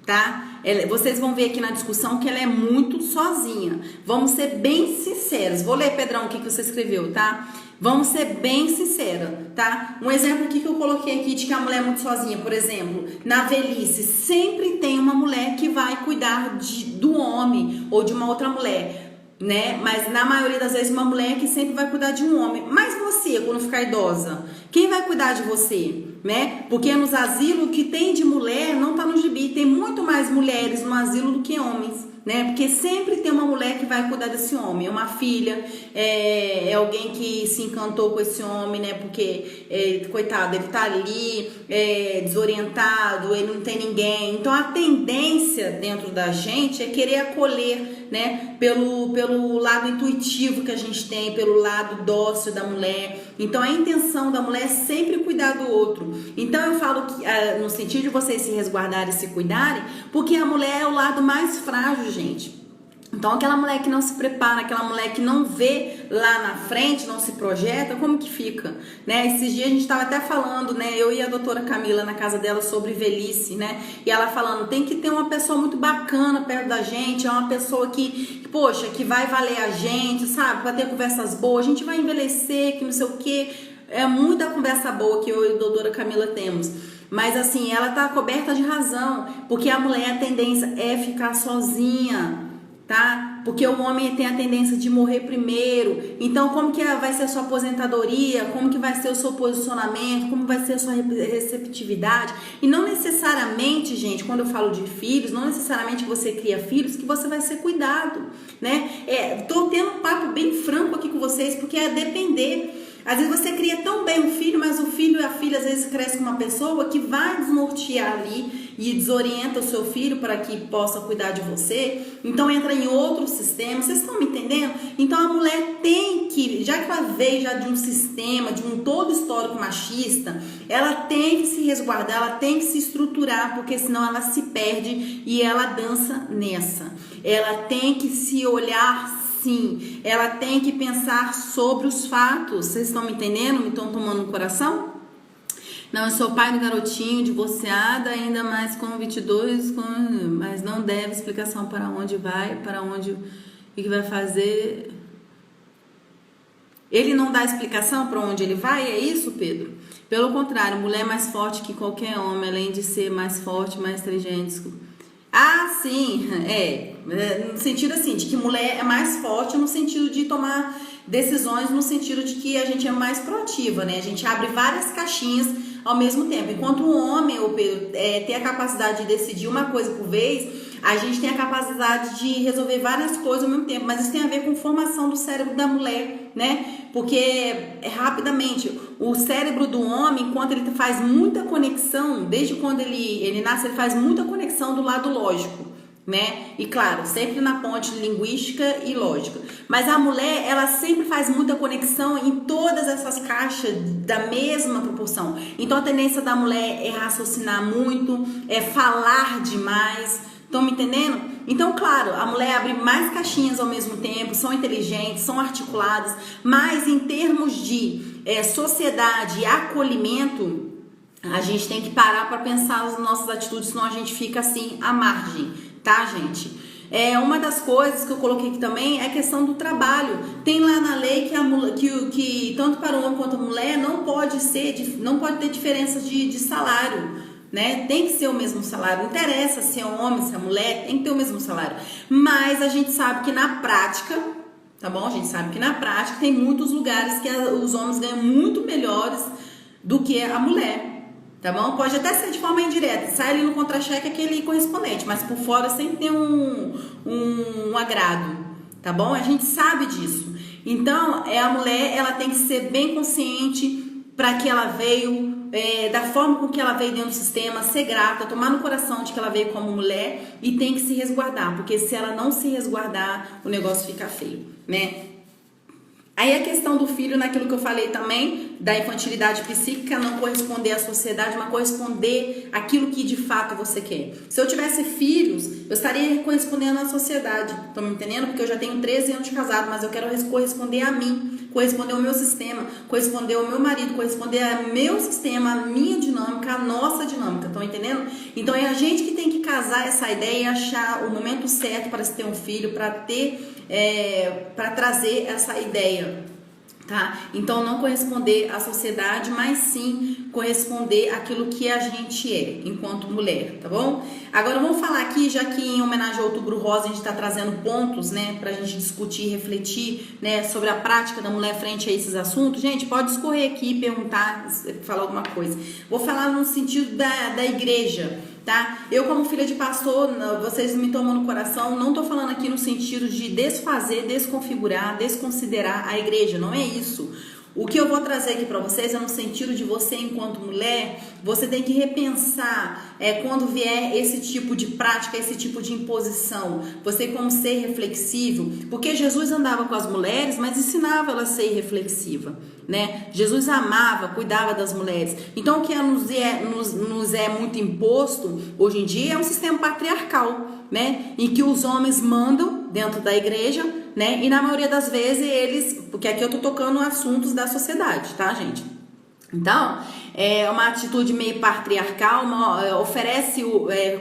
tá? Vocês vão ver aqui na discussão que ela é muito sozinha. Vamos ser bem sinceros. Vou ler, Pedrão, o que você escreveu, tá? Vamos ser bem sinceros, tá? Um exemplo aqui que eu coloquei aqui de que a mulher é muito sozinha, por exemplo, na velhice, sempre tem uma mulher que vai cuidar do homem ou de uma outra mulher, né? Mas na maioria das vezes uma mulher que sempre vai cuidar de um homem. Mas você, quando ficar idosa, quem vai cuidar de você, né? Porque nos asilos o que tem de mulher não tá no gibi, tem muito mais mulheres no asilo do que homens, né? Porque sempre tem uma mulher que vai cuidar desse homem, é uma filha, é alguém que se encantou com esse homem, né? Porque, coitado, ele tá ali desorientado, ele não tem ninguém. Então a tendência dentro da gente é querer acolher, né? Pelo lado intuitivo que a gente tem, pelo lado dócil da mulher. Então a intenção da mulher é sempre cuidar do outro. Então eu falo que no sentido de vocês se resguardarem e se cuidarem, porque a mulher é o lado mais frágil, gente. Então aquela mulher que não se prepara, aquela mulher que não vê lá na frente, não se projeta, como que fica, né? Esses dias a gente estava até falando, né? Eu e a doutora Camila na casa dela sobre velhice, né? E ela falando, tem que ter uma pessoa muito bacana perto da gente, é uma pessoa que poxa, que vai valer a gente, sabe? Para ter conversas boas, a gente vai envelhecer, que não sei o quê. É muita conversa boa que eu e a doutora Camila temos. Mas assim, ela tá coberta de razão, porque a mulher, a tendência é ficar sozinha, tá? Porque o homem tem a tendência de morrer primeiro. Então, como que vai ser a sua aposentadoria? Como que vai ser o seu posicionamento? Como vai ser a sua receptividade? E não necessariamente, gente, quando eu falo de filhos, não necessariamente você cria filhos que você vai ser cuidado, né? Tô tendo um papo bem franco aqui com vocês, porque é depender. Às vezes você cria tão bem um filho, mas o filho e a filha às vezes cresce com uma pessoa que vai desnortear ali e desorienta o seu filho para que possa cuidar de você. Então entra em outro sistema. Vocês estão me entendendo? Então a mulher tem que, já que ela veio já de um sistema, de um todo histórico machista, ela tem que se resguardar, ela tem que se estruturar, porque senão ela se perde e ela dança nessa. Ela tem que se olhar. Sim, ela tem que pensar sobre os fatos. Vocês estão me entendendo? Me estão tomando no coração? Não, eu sou pai do garotinho, divorciada, ainda mais com 22, mas não deve explicação para onde vai, para onde e que vai fazer. Ele não dá explicação para onde ele vai, é isso, Pedro? Pelo contrário, mulher mais forte que qualquer homem, além de ser mais forte, mais inteligente. Ah, sim, no sentido assim, de que mulher é mais forte no sentido de tomar decisões, no sentido de que a gente é mais proativa, né? A gente abre várias caixinhas ao mesmo tempo. Enquanto o homem, o Pedro, tem a capacidade de decidir uma coisa por vez, a gente tem a capacidade de resolver várias coisas ao mesmo tempo, mas isso tem a ver com formação do cérebro da mulher, né? Porque rapidamente, o cérebro do homem, enquanto ele faz muita conexão, desde quando ele nasce, ele faz muita conexão do lado lógico, né? E claro, sempre na ponte linguística e lógica. Mas a mulher, ela sempre faz muita conexão em todas essas caixas da mesma proporção. Então a tendência da mulher é raciocinar muito, é falar demais. Estão me entendendo? Então, claro, a mulher abre mais caixinhas ao mesmo tempo, são inteligentes, são articuladas, mas em termos de sociedade e acolhimento, a gente tem que parar para pensar nas nossas atitudes, senão a gente fica assim à margem, tá, gente? Uma das coisas que eu coloquei aqui também é a questão do trabalho. Tem lá na lei que tanto para o homem quanto a mulher não pode ter diferenças de salário. Né? Tem que ser o mesmo salário, não interessa se é um homem, se é mulher, tem que ter o mesmo salário. Mas a gente sabe que na prática, tá bom? A gente sabe que na prática tem muitos lugares que os homens ganham muito melhores do que a mulher, tá bom? Pode até ser de forma indireta, sai ali no contra-cheque aquele correspondente, mas por fora sempre tem um agrado, tá bom? A gente sabe disso. Então, a mulher, ela tem que ser bem consciente para que ela veio, da forma com que ela veio dentro do sistema, ser grata, tomar no coração de que ela veio como mulher e tem que se resguardar, porque se ela não se resguardar, o negócio fica feio, né? Aí a questão do filho, naquilo que eu falei também, da infantilidade psíquica, não corresponder à sociedade, mas corresponder àquilo que de fato você quer. Se eu tivesse filhos, eu estaria correspondendo à sociedade, estão me entendendo? Porque eu já tenho 13 anos de casado, mas eu quero corresponder a mim, corresponder ao meu sistema, corresponder ao meu marido, corresponder ao meu sistema, a minha dinâmica, a nossa dinâmica, estão entendendo? Então é a gente que tem que casar essa ideia e achar o momento certo para se ter um filho, para trazer essa ideia, tá? Então não corresponder à sociedade, mas sim corresponder àquilo que a gente é enquanto mulher, tá bom? Agora vamos falar aqui, já que em homenagem ao Outubro Rosa a gente está trazendo pontos, né, pra gente discutir, refletir, né, sobre a prática da mulher frente a esses assuntos. Gente, pode escorrer aqui e perguntar, falar alguma coisa. Vou falar no sentido da igreja, tá? Eu, como filha de pastor, vocês me tomam no coração, não tô falando aqui no sentido de desfazer, desconfigurar, desconsiderar a igreja, não é isso. O que eu vou trazer aqui para vocês é no sentido de você, enquanto mulher, você tem que repensar quando vier esse tipo de prática, esse tipo de imposição. Você como ser reflexivo, porque Jesus andava com as mulheres, mas ensinava ela a ser reflexiva, né? Jesus amava, cuidava das mulheres. Então o que nos é muito imposto hoje em dia é um sistema patriarcal, né? Em que os homens mandam dentro da igreja, né? E na maioria das vezes porque aqui eu tô tocando assuntos da sociedade, tá, gente? Então, é uma atitude meio patriarcal,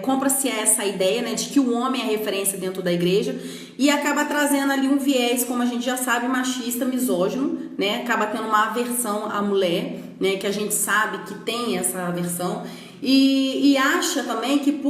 compra-se essa ideia, né, de que o homem é referência dentro da igreja e acaba trazendo ali um viés, como a gente já sabe, machista, misógino, né? Acaba tendo uma aversão à mulher, né? Que a gente sabe que tem essa aversão. E acha também que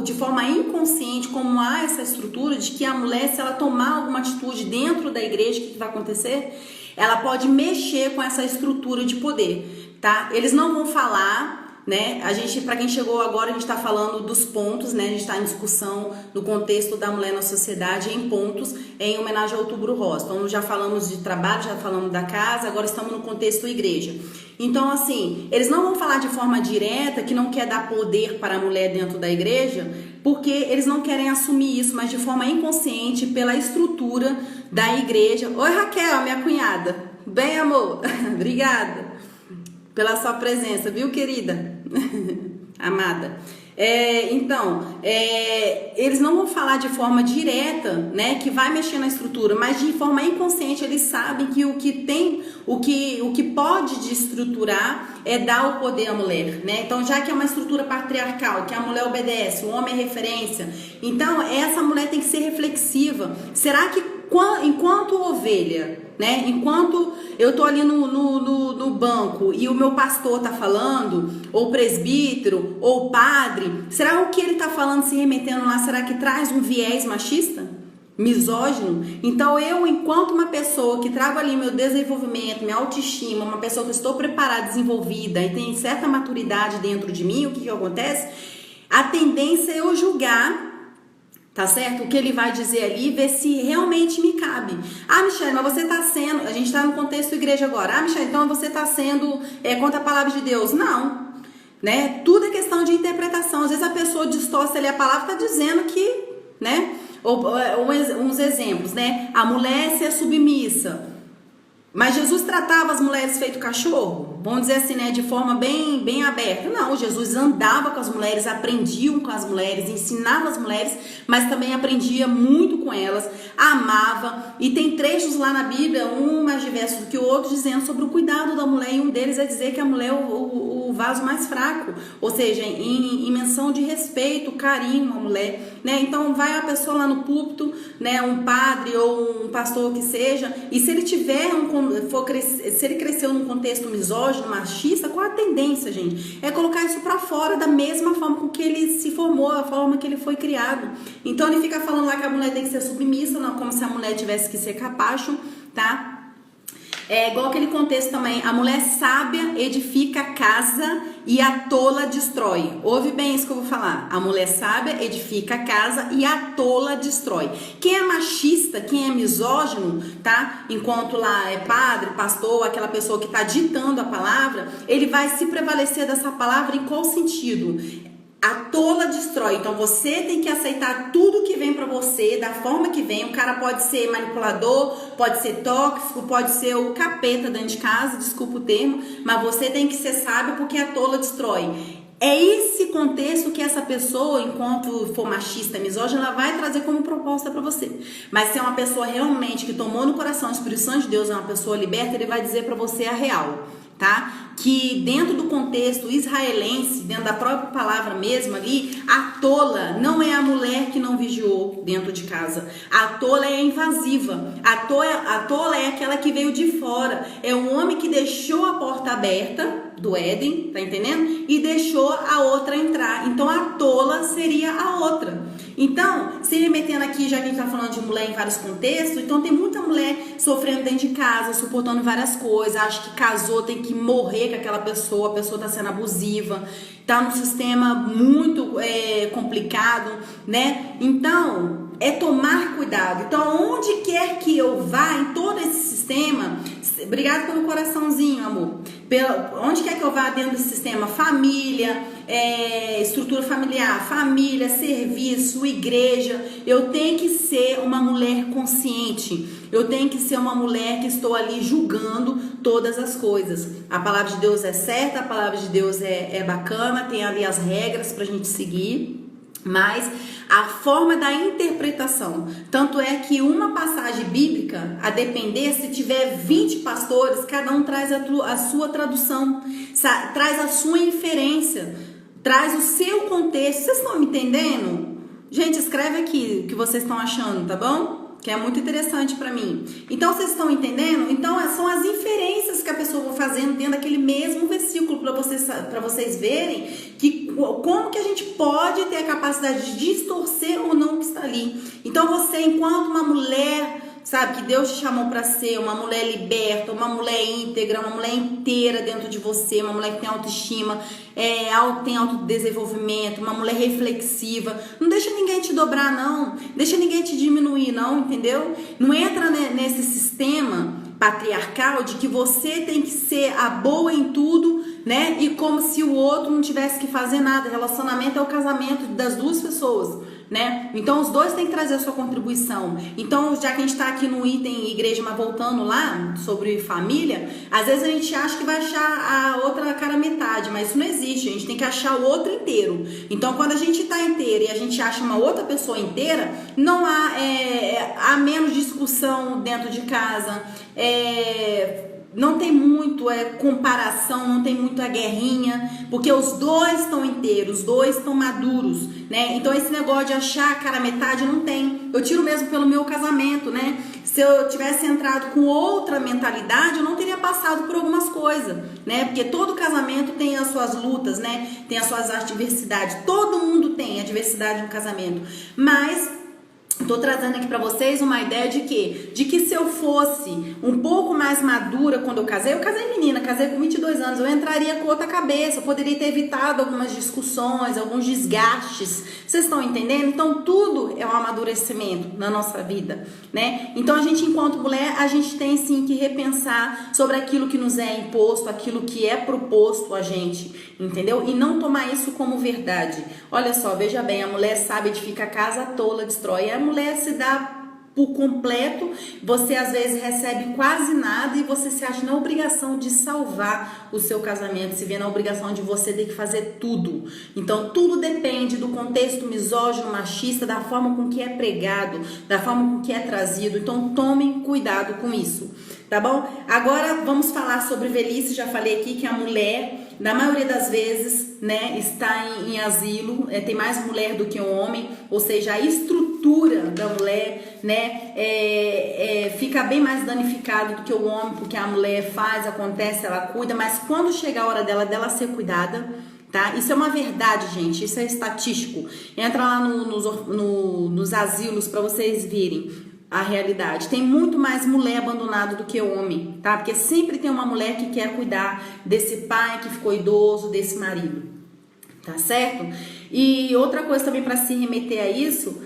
de forma inconsciente, como há essa estrutura de que a mulher, se ela tomar alguma atitude dentro da igreja, o que vai acontecer? Ela pode mexer com essa estrutura de poder, tá? Eles não vão falar, né? Para quem chegou agora, a gente está falando dos pontos, né? A gente está em discussão no contexto da mulher na sociedade, em pontos, em homenagem ao Outubro Rosa. Então, já falamos de trabalho, já falamos da casa, agora estamos no contexto igreja. Então, assim, eles não vão falar de forma direta que não quer dar poder para a mulher dentro da igreja, porque eles não querem assumir isso, mas de forma inconsciente, pela estrutura da igreja. Oi, Raquel, minha cunhada. Bem, amor? Obrigada pela sua presença, viu, querida? Amada. Eles não vão falar de forma direta, né, que vai mexer na estrutura, mas de forma inconsciente eles sabem que o que pode desestruturar é dar o poder à mulher, né? Então, já que é uma estrutura patriarcal, que a mulher obedece, o homem é referência, então essa mulher tem que ser reflexiva. Será que enquanto ovelha, né? Enquanto eu tô ali no banco e o meu pastor tá falando, ou presbítero, ou padre, será o que ele tá falando, se remetendo lá, será que traz um viés machista? Misógino? Então eu, enquanto uma pessoa que trago ali meu desenvolvimento, minha autoestima, uma pessoa que estou preparada, desenvolvida e tem certa maturidade dentro de mim, o que acontece? A tendência é eu julgar, tá certo? O que ele vai dizer ali, ver se realmente me cabe. Ah, Michele, mas você tá sendo... A gente tá no contexto igreja agora. Ah, Michele, então você tá sendo contra a palavra de Deus. Não, né? Tudo é questão de interpretação. Às vezes a pessoa distorce ali a palavra, tá dizendo que, né? Ou uns exemplos, né? A mulher ser submissa. Mas Jesus tratava as mulheres feito cachorro? Vamos dizer assim, né? De forma bem aberta. Não, Jesus andava com as mulheres, aprendia com as mulheres, ensinava as mulheres, mas também aprendia muito com elas, amava. E tem trechos lá na Bíblia, um mais diverso do que o outro, dizendo sobre o cuidado da mulher. E um deles é dizer que a mulher é o vaso mais fraco. Ou seja, em menção de respeito, carinho à mulher, né? Então vai a pessoa lá no púlpito, né? Um padre ou um pastor que seja, e se ele tiver se ele cresceu num contexto misógino, machista, qual a tendência, gente? É colocar isso pra fora da mesma forma com que ele se formou, a forma que ele foi criado. Então ele fica falando lá que a mulher tem que ser submissa, não, como se a mulher tivesse que ser capacho, tá? É igual aquele contexto também, a mulher sábia edifica a casa e a tola destrói. Ouve bem isso que eu vou falar. A mulher sábia edifica a casa e a tola destrói. Quem é machista, quem é misógino, tá? Enquanto lá é padre, pastor, aquela pessoa que tá ditando a palavra, ele vai se prevalecer dessa palavra em qual sentido? A tola destrói. Então você tem que aceitar tudo que vem pra você, da forma que vem. O cara pode ser manipulador, pode ser tóxico, pode ser o capeta dentro de casa, desculpa o termo, mas você tem que ser sábio porque a tola destrói. É esse contexto que essa pessoa, enquanto for machista, misógina, ela vai trazer como proposta para você. Mas se é uma pessoa realmente que tomou no coração o Espírito Santo de Deus, é uma pessoa liberta, ele vai dizer para você a real, tá? Que dentro do contexto israelense, dentro da própria palavra mesmo ali, a tola não é a mulher que não vigiou dentro de casa. A tola é invasiva. A tola é aquela que veio de fora. É um homem que deixou a porta aberta do Éden, tá entendendo? E deixou a outra entrar. Então a tola seria a outra. Então, se remetendo aqui, já que a gente tá falando de mulher em vários contextos, então tem muita mulher sofrendo dentro de casa, suportando várias coisas, acha que casou, tem que morrer com aquela pessoa, a pessoa tá sendo abusiva, tá num sistema muito complicado, né? Então, é tomar cuidado. Então, onde quer que eu vá em todo esse sistema, obrigado pelo coraçãozinho, amor. Onde quer que eu vá dentro desse sistema, família, estrutura familiar, família, serviço, igreja, eu tenho que ser uma mulher consciente. Eu tenho que ser uma mulher que estou ali julgando todas as coisas. A palavra de Deus é certa, a palavra de Deus é bacana, tem ali as regras pra gente seguir. Mas a forma da interpretação, tanto é que uma passagem bíblica, a depender, se tiver 20 pastores, cada um traz a sua tradução, traz a sua inferência, traz o seu contexto. Vocês estão me entendendo? Gente, escreve aqui o que vocês estão achando, tá bom? Que é muito interessante para mim. Então, vocês estão entendendo? Então, são as inferências que a pessoa vai fazendo dentro daquele mesmo versículo para vocês verem que, como que a gente pode ter a capacidade de distorcer ou não o que está ali. Então, você, enquanto uma mulher, sabe, que Deus te chamou para ser uma mulher liberta, uma mulher íntegra, uma mulher inteira dentro de você, uma mulher que tem autoestima, tem autodesenvolvimento, uma mulher reflexiva. Não deixa ninguém te dobrar, não. Deixa ninguém te diminuir, não, entendeu? Não entra nesse sistema patriarcal de que você tem que ser a boa em tudo, né? E como se o outro não tivesse que fazer nada. Relacionamento é o casamento das duas pessoas, né? Então os dois têm que trazer a sua contribuição. Então, já que a gente tá aqui no item igreja, mas voltando lá sobre família, às vezes a gente acha que vai achar a outra cara metade, mas isso não existe. A gente tem que achar o outro inteiro. Então, quando a gente tá inteiro e a gente acha uma outra pessoa inteira, não há menos discussão dentro de casa, não tem muito comparação, não tem muito a guerrinha, porque os dois estão inteiros, os dois estão maduros, né? Então esse negócio de achar a cara metade não tem. Eu tiro mesmo pelo meu casamento, né? Se eu tivesse entrado com outra mentalidade, eu não teria passado por algumas coisas, né? Porque todo casamento tem as suas lutas, né? Tem as suas adversidades. Todo mundo tem adversidade no casamento, mas tô trazendo aqui pra vocês uma ideia de quê? De que se eu fosse um pouco mais madura quando eu casei menina, casei com 22 anos, eu entraria com outra cabeça, eu poderia ter evitado algumas discussões, alguns desgastes, vocês estão entendendo? Então tudo é um amadurecimento na nossa vida, né? Então a gente, enquanto mulher, a gente tem sim que repensar sobre aquilo que nos é imposto, aquilo que é proposto a gente, entendeu? E não tomar isso como verdade. Olha só, veja bem, a mulher sabe edificar a casa, a tola destrói. A mulher se dá por completo, você às vezes recebe quase nada e você se acha na obrigação de salvar o seu casamento, se vê na obrigação de você ter que fazer tudo. Então tudo depende do contexto misógino, machista, da forma com que é pregado, da forma com que é trazido. Então tomem cuidado com isso, tá bom? Agora vamos falar sobre velhice. Já falei aqui que a mulher, na maioria das vezes, né, está em asilo, tem mais mulher do que um homem, ou seja, a estrutura da mulher, né, fica bem mais danificado do que o homem, porque a mulher faz, acontece, ela cuida, mas quando chega a hora dela ser cuidada, tá? Isso é uma verdade, gente, isso é estatístico. Entra lá nos asilos para vocês verem a realidade. Tem muito mais mulher abandonada do que homem, tá? Porque sempre tem uma mulher que quer cuidar desse pai que ficou idoso, desse marido, tá certo? E outra coisa também para se remeter a isso,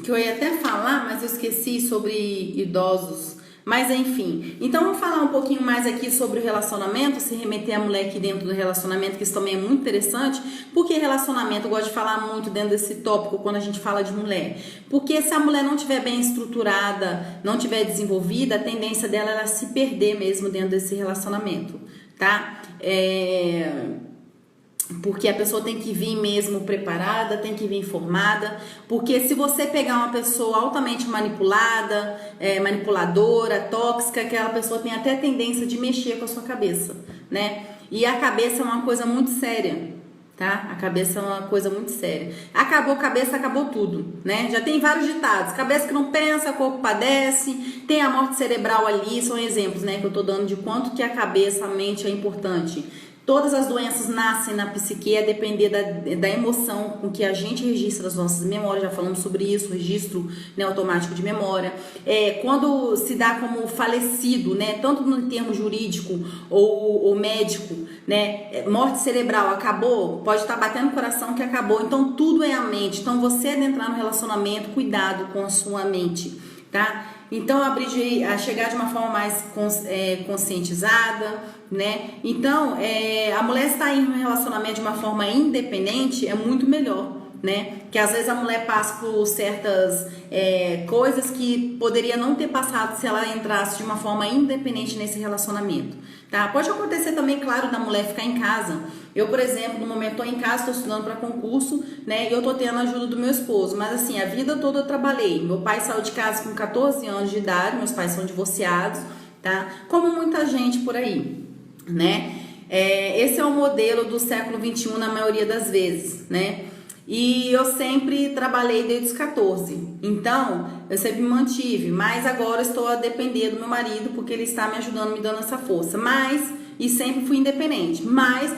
que eu ia até falar, mas eu esqueci, sobre idosos. Mas enfim, então vamos falar um pouquinho mais aqui sobre o relacionamento, se remeter a mulher aqui dentro do relacionamento, que isso também é muito interessante. Porque relacionamento, eu gosto de falar muito dentro desse tópico quando a gente fala de mulher, porque se a mulher não estiver bem estruturada, não estiver desenvolvida, a tendência dela é se perder mesmo dentro desse relacionamento, tá? Porque a pessoa tem que vir mesmo preparada, tem que vir formada, porque se você pegar uma pessoa altamente manipulada, manipuladora, tóxica, aquela pessoa tem até tendência de mexer com a sua cabeça, né? E a cabeça é uma coisa muito séria, tá? A cabeça é uma coisa muito séria. Acabou a cabeça, acabou tudo, né? Já tem vários ditados: cabeça que não pensa, corpo padece. Tem a morte cerebral ali, são exemplos, né, que eu tô dando de quanto que a cabeça, a mente é importante. Todas as doenças nascem na psique, a depender da emoção com que a gente registra as nossas memórias. Já falamos sobre isso, registro, né, automático de memória. Quando se dá como falecido, né, tanto no termo jurídico ou médico, né, morte cerebral, acabou, pode estar batendo o coração que acabou. Então tudo é a mente. Então você adentrar no relacionamento, cuidado com a sua mente, tá? Então a chegar de uma forma mais conscientizada, né? Então a mulher estar em um relacionamento de uma forma independente é muito melhor, né? Que às vezes a mulher passa por certas coisas que poderia não ter passado se ela entrasse de uma forma independente nesse relacionamento, tá? Pode acontecer também, claro, da mulher ficar em casa. Eu, por exemplo, no momento estou em casa, estou estudando para concurso, né? E eu estou tendo a ajuda do meu esposo. Mas assim, a vida toda eu trabalhei. Meu pai saiu de casa com 14 anos de idade, meus pais são divorciados, tá? Como muita gente por aí, né? Esse é o modelo do século XXI na maioria das vezes, né? E eu sempre trabalhei desde os 14, então eu sempre me mantive, mas agora estou a depender do meu marido, porque ele está me ajudando, me dando essa força, e sempre fui independente. Mas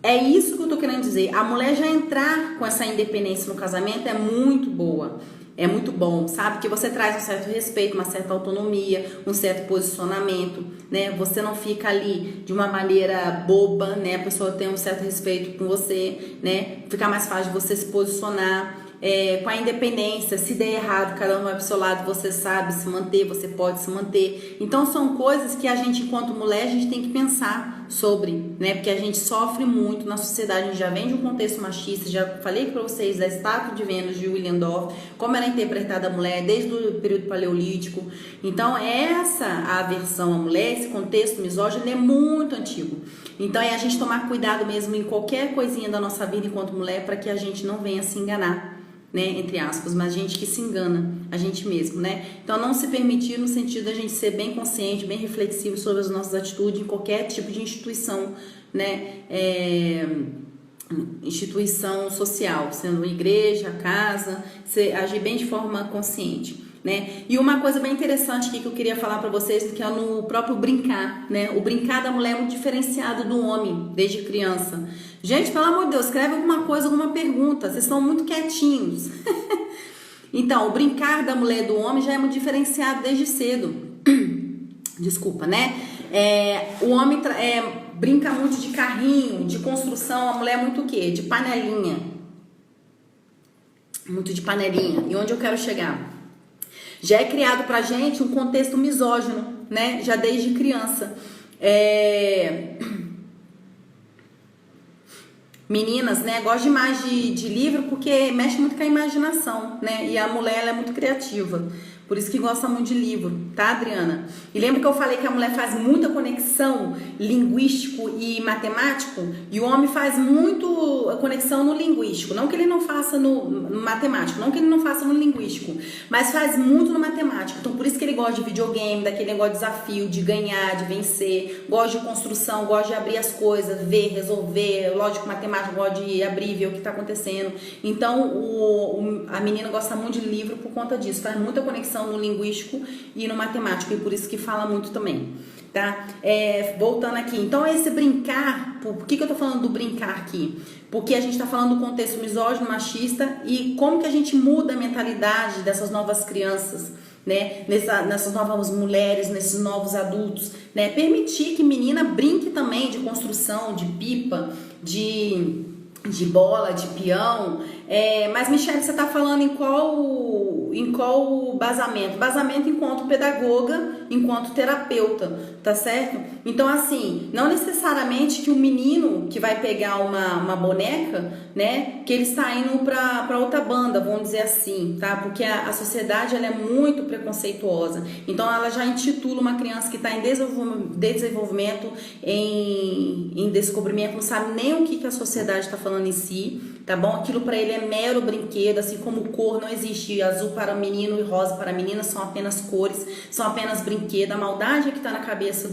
é isso que eu tô querendo dizer, a mulher já entrar com essa independência no casamento é muito boa. É muito bom, sabe? Que você traz um certo respeito, uma certa autonomia, um certo posicionamento, né? Você não fica ali de uma maneira boba, né? A pessoa tem um certo respeito com você, né? Fica mais fácil de você se posicionar. Com a independência, se der errado, cada um vai pro seu lado, você sabe se manter, você pode se manter. Então são coisas que a gente, enquanto mulher, a gente tem que pensar sobre, né? Porque a gente sofre muito na sociedade, a gente já vem de um contexto machista. Já falei para vocês da estátua de Vênus de William Dorff, como era interpretada a mulher desde o período paleolítico. Então essa aversão à mulher, esse contexto misógino, é muito antigo. Então é a gente tomar cuidado mesmo em qualquer coisinha da nossa vida enquanto mulher, para que a gente não venha se enganar, né, entre aspas, mas gente que se engana, a gente mesmo, né? Então não se permitir no sentido da gente ser bem consciente, bem reflexivo sobre as nossas atitudes em qualquer tipo de instituição, né? Instituição social, sendo igreja, casa, agir bem de forma consciente, né? E uma coisa bem interessante aqui que eu queria falar para vocês, que é no próprio brincar, né? O brincar da mulher é muito diferenciado do homem desde criança. Gente, pelo amor de Deus, escreve alguma coisa, alguma pergunta, vocês estão muito quietinhos. Então, o brincar da mulher e do homem já é muito diferenciado desde cedo. Desculpa, né? O homem brinca muito de carrinho, de construção, a mulher muito o quê? De panelinha. Muito de panelinha. E onde eu quero chegar? Já é criado pra gente um contexto misógino, né? Já desde criança. Meninas, né, gostam demais de livro porque mexe muito com a imaginação, né? E a mulher, ela é muito criativa. Por isso que gosta muito de livro, tá, Adriana? E lembra que eu falei que a mulher faz muita conexão linguístico e matemático? E o homem faz muito conexão no linguístico. Não que ele não faça no matemático, não que ele não faça no linguístico, mas faz muito no matemático. Então, por isso que ele gosta de videogame, daquele negócio de desafio, de ganhar, de vencer. Gosta de construção, gosta de abrir as coisas, ver, resolver. Lógico, matemático gosta de abrir, ver o que está acontecendo. Então, a menina gosta muito de livro por conta disso. Faz muita conexão no linguístico e no matemático, e por isso que fala muito também, tá? Voltando aqui, então esse brincar, por que eu tô falando do brincar aqui? Porque a gente tá falando do contexto misógino, machista, e como que a gente muda a mentalidade dessas novas crianças, né? Nessas novas mulheres, nesses novos adultos, né? Permitir que menina brinque também de construção, de pipa, de bola, de peão. Mas, Michelle, você está falando em qual basamento? Basamento enquanto pedagoga, enquanto terapeuta, tá certo? Então, assim, não necessariamente que o menino que vai pegar uma boneca, né, que ele está indo para outra banda, vamos dizer assim, tá? Porque a sociedade, ela é muito preconceituosa. Então, ela já intitula uma criança que está em desenvolvimento, em descobrimento, não sabe nem o que a sociedade está falando em si, tá bom? Aquilo para ele é mero brinquedo, assim como cor, não existe azul para menino e rosa para menina, são apenas cores, são apenas brinquedo. A maldade é que está na cabeça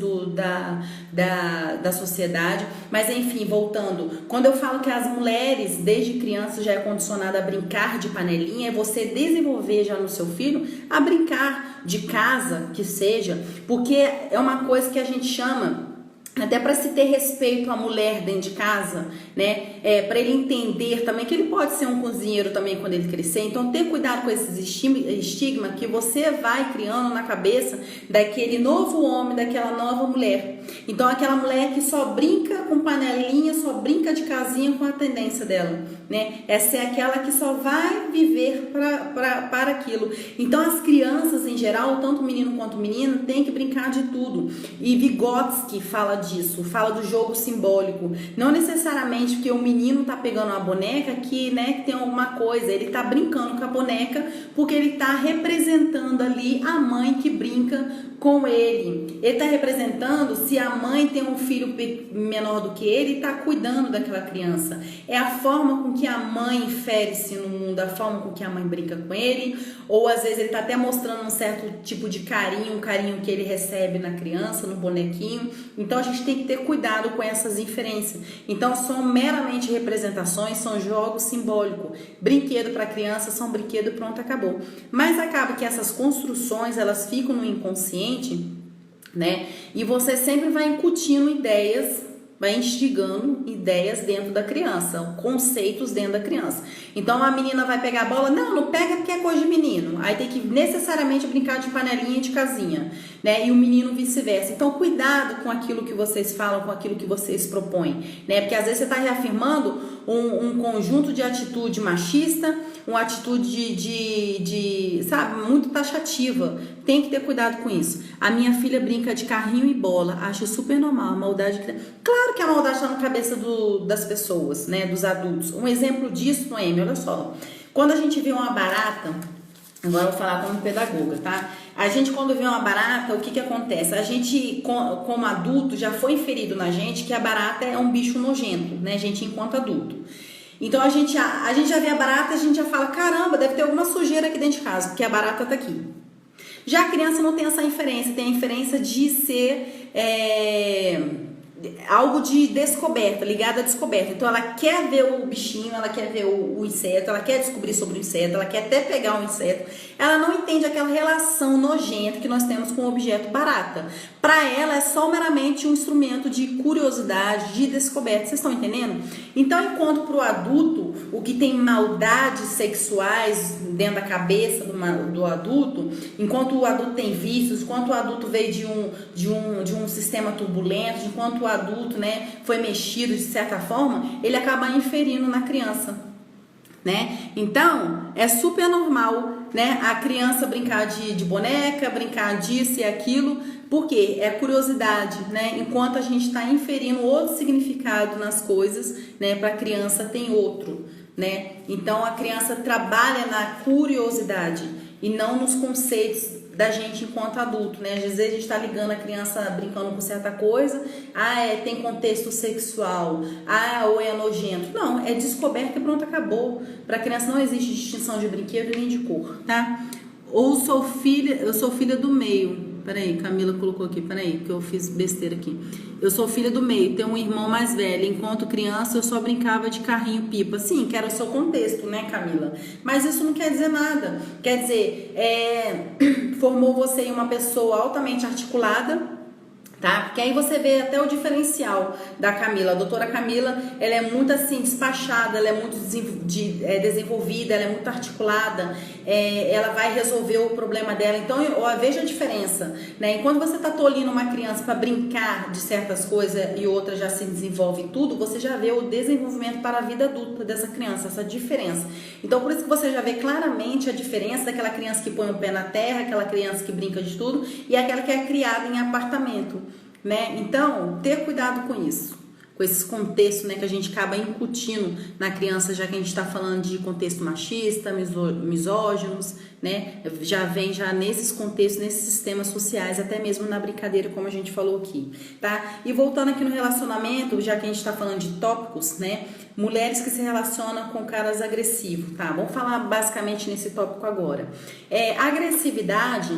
da sociedade. Mas enfim, voltando, quando eu falo que as mulheres desde criança já é condicionada a brincar de panelinha, é você desenvolver já no seu filho a brincar de casa, que seja, porque é uma coisa que a gente chama, até para se ter respeito à mulher dentro de casa, né? Para ele entender também que ele pode ser um cozinheiro também quando ele crescer. Então, ter cuidado com esses estigma que você vai criando na cabeça daquele novo homem, daquela nova mulher. Então, aquela mulher que só brinca com panelinha, só brinca de casinha com a tendência dela, né? Essa é aquela que só vai viver para aquilo. Então, as crianças em geral, tanto menino quanto menina, tem que brincar de tudo. E Vygotsky fala disso, fala do jogo simbólico. Não necessariamente porque o menino tá pegando uma boneca que, né, que tem alguma coisa, ele tá brincando com a boneca porque ele tá representando ali a mãe que brinca com ele. Ele tá representando se a mãe tem um filho menor do que ele e tá cuidando daquela criança. É a forma com que a mãe infere-se no mundo, a forma com que a mãe brinca com ele, ou às vezes ele tá até mostrando um certo tipo de carinho, um carinho que ele recebe na criança, no bonequinho. Então a gente tem que ter cuidado com essas inferências. Então são meramente representações, são jogos simbólicos. Brinquedo para criança são brinquedo, pronto, acabou. Mas acaba que essas construções, elas ficam no inconsciente, né? E você sempre vai incutindo ideias, vai instigando ideias dentro da criança, conceitos dentro da criança. Então a menina vai pegar a bola, não pega porque é coisa de menino. Aí tem que necessariamente brincar de panelinha e de casinha, né? E o menino vice-versa. Então cuidado com aquilo que vocês falam, com aquilo que vocês propõem, né? Porque às vezes você está reafirmando um conjunto de atitude machista, uma atitude sabe, muito taxativa. Tem que ter cuidado com isso. A minha filha brinca de carrinho e bola, acho super normal, a maldade. Claro que a maldade está na cabeça das pessoas, né, dos adultos. Um exemplo disso, Noemi, olha só. Quando a gente vê uma barata, agora eu vou falar como pedagoga, tá? A gente, quando vê uma barata, o que acontece? A gente, como adulto, já foi inferido na gente que a barata é um bicho nojento, né, gente, enquanto adulto. Então a gente já vê a barata, a gente já fala, caramba, deve ter alguma sujeira aqui dentro de casa, porque a barata tá aqui. Já a criança não tem essa inferência, tem a inferência de ser algo de descoberta, ligado à descoberta. Então ela quer ver o bichinho, ela quer ver o inseto, ela quer descobrir sobre o inseto, ela quer até pegar um inseto. Ela não entende aquela relação nojenta que nós temos com o objeto barata. Para ela é só meramente um instrumento de curiosidade, de descoberta. Vocês estão entendendo? Então, enquanto para o adulto, o que tem maldades sexuais dentro da cabeça do adulto, enquanto o adulto tem vícios, enquanto o adulto veio de um sistema turbulento, enquanto o adulto, né, foi mexido de certa forma, ele acaba inferindo na criança, né? Então, é super normal, né, a criança brincar de boneca, brincar disso e aquilo, porque é curiosidade, né? Enquanto a gente está inferindo outro significado nas coisas, né, para a criança tem outro, né? Então, a criança trabalha na curiosidade e não nos conceitos da gente enquanto adulto, né? Às vezes a gente está ligando a criança brincando com certa coisa, tem contexto sexual, ou é nojento. Não, é descoberta e pronto, acabou. Para a criança não existe distinção de brinquedo nem de cor, tá? Eu sou filha do meio. Peraí, Camila colocou aqui, peraí, que eu fiz besteira aqui. Eu sou filha do meio, tenho um irmão mais velho. Enquanto criança, eu só brincava de carrinho pipa. Sim, que era o seu contexto, né, Camila? Mas isso não quer dizer nada. Quer dizer, formou você em uma pessoa altamente articulada, tá? Porque aí você vê até o diferencial da Camila. A doutora Camila, ela é muito assim, despachada, ela é muito desenvolvida, ela é muito articulada, ela vai resolver o problema dela. Então, eu vejo a diferença, né? Enquanto você tá tolindo uma criança para brincar de certas coisas e outra já se desenvolve tudo, você já vê o desenvolvimento para a vida adulta dessa criança, essa diferença. Então, por isso que você já vê claramente a diferença daquela criança que põe o pé na terra, aquela criança que brinca de tudo e aquela que é criada em apartamento, né? Então, ter cuidado com isso, com esses contextos, né, que a gente acaba incutindo na criança, já que a gente está falando de contexto machista, misóginos, né? Já vem nesses contextos, nesses sistemas sociais, até mesmo na brincadeira, como a gente falou aqui, tá? E voltando aqui no relacionamento, já que a gente está falando de tópicos, né? Mulheres que se relacionam com caras agressivos, tá? Vamos falar basicamente nesse tópico agora. A agressividade,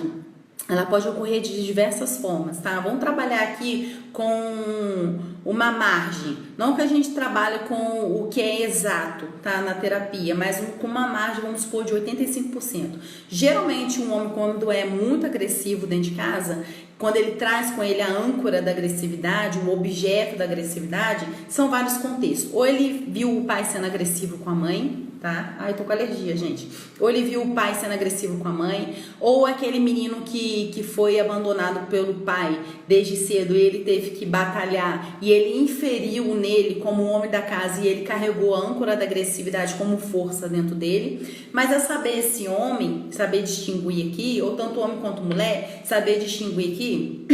ela pode ocorrer de diversas formas, tá? Vamos trabalhar aqui com uma margem, não que a gente trabalhe com o que é exato, tá? Na terapia, mas com uma margem, vamos supor, de 85%. Geralmente, um homem quando é muito agressivo dentro de casa, quando ele traz com ele a âncora da agressividade, o objeto da agressividade, são vários contextos. Ou ele viu o pai sendo agressivo com a mãe, tá? Ai, tô com alergia, gente. Ou ele viu o pai sendo agressivo com a mãe, ou aquele menino que foi abandonado pelo pai desde cedo e ele teve que batalhar e ele inferiu nele como homem da casa e ele carregou a âncora da agressividade como força dentro dele. Mas é saber esse homem, saber distinguir aqui, ou tanto homem quanto mulher, saber distinguir aqui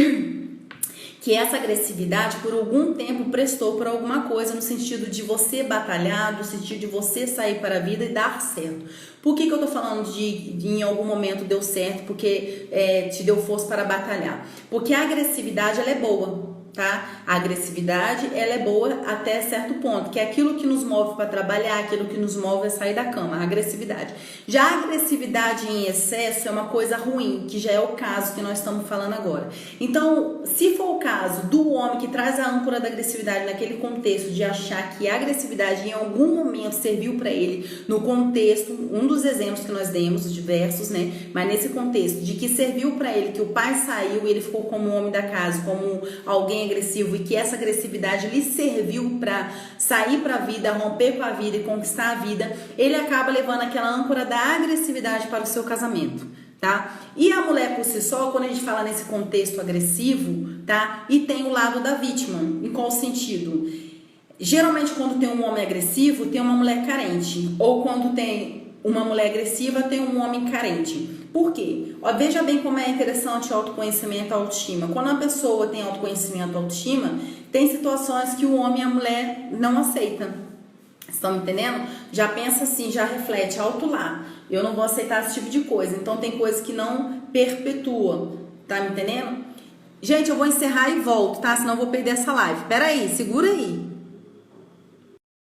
que essa agressividade por algum tempo prestou por alguma coisa, no sentido de você batalhar, no sentido de você sair para a vida e dar certo. Por que eu tô falando de em algum momento deu certo? Porque te deu força para batalhar. Porque a agressividade, ela é boa, tá? A agressividade, ela é boa até certo ponto, que é aquilo que nos move para trabalhar, aquilo que nos move a sair da cama, a agressividade. Já a agressividade em excesso é uma coisa ruim, que já é o caso que nós estamos falando agora. Então, se for o caso do homem que traz a âncora da agressividade naquele contexto de achar que a agressividade em algum momento serviu para ele, no contexto, um dos exemplos que nós demos, diversos, né? Mas nesse contexto de que serviu para ele, que o pai saiu e ele ficou como homem da casa, como alguém agressivo, e que essa agressividade lhe serviu para sair para a vida, romper com a vida e conquistar a vida, ele acaba levando aquela âncora da agressividade para o seu casamento, tá? E a mulher por si só, quando a gente fala nesse contexto agressivo, tá? E tem o lado da vítima, em qual sentido? Geralmente quando tem um homem agressivo, tem uma mulher carente, ou quando tem uma mulher agressiva, tem um homem carente. Por quê? Veja bem como é interessante o autoconhecimento e a autoestima. Quando a pessoa tem autoconhecimento e autoestima, tem situações que o homem e a mulher não aceitam. Estão me entendendo? Já pensa assim, já reflete, alto lá. Eu não vou aceitar esse tipo de coisa. Então tem coisas que não perpetuam. Tá me entendendo? Gente, eu vou encerrar e volto, tá? Senão eu vou perder essa live. Pera aí, segura aí.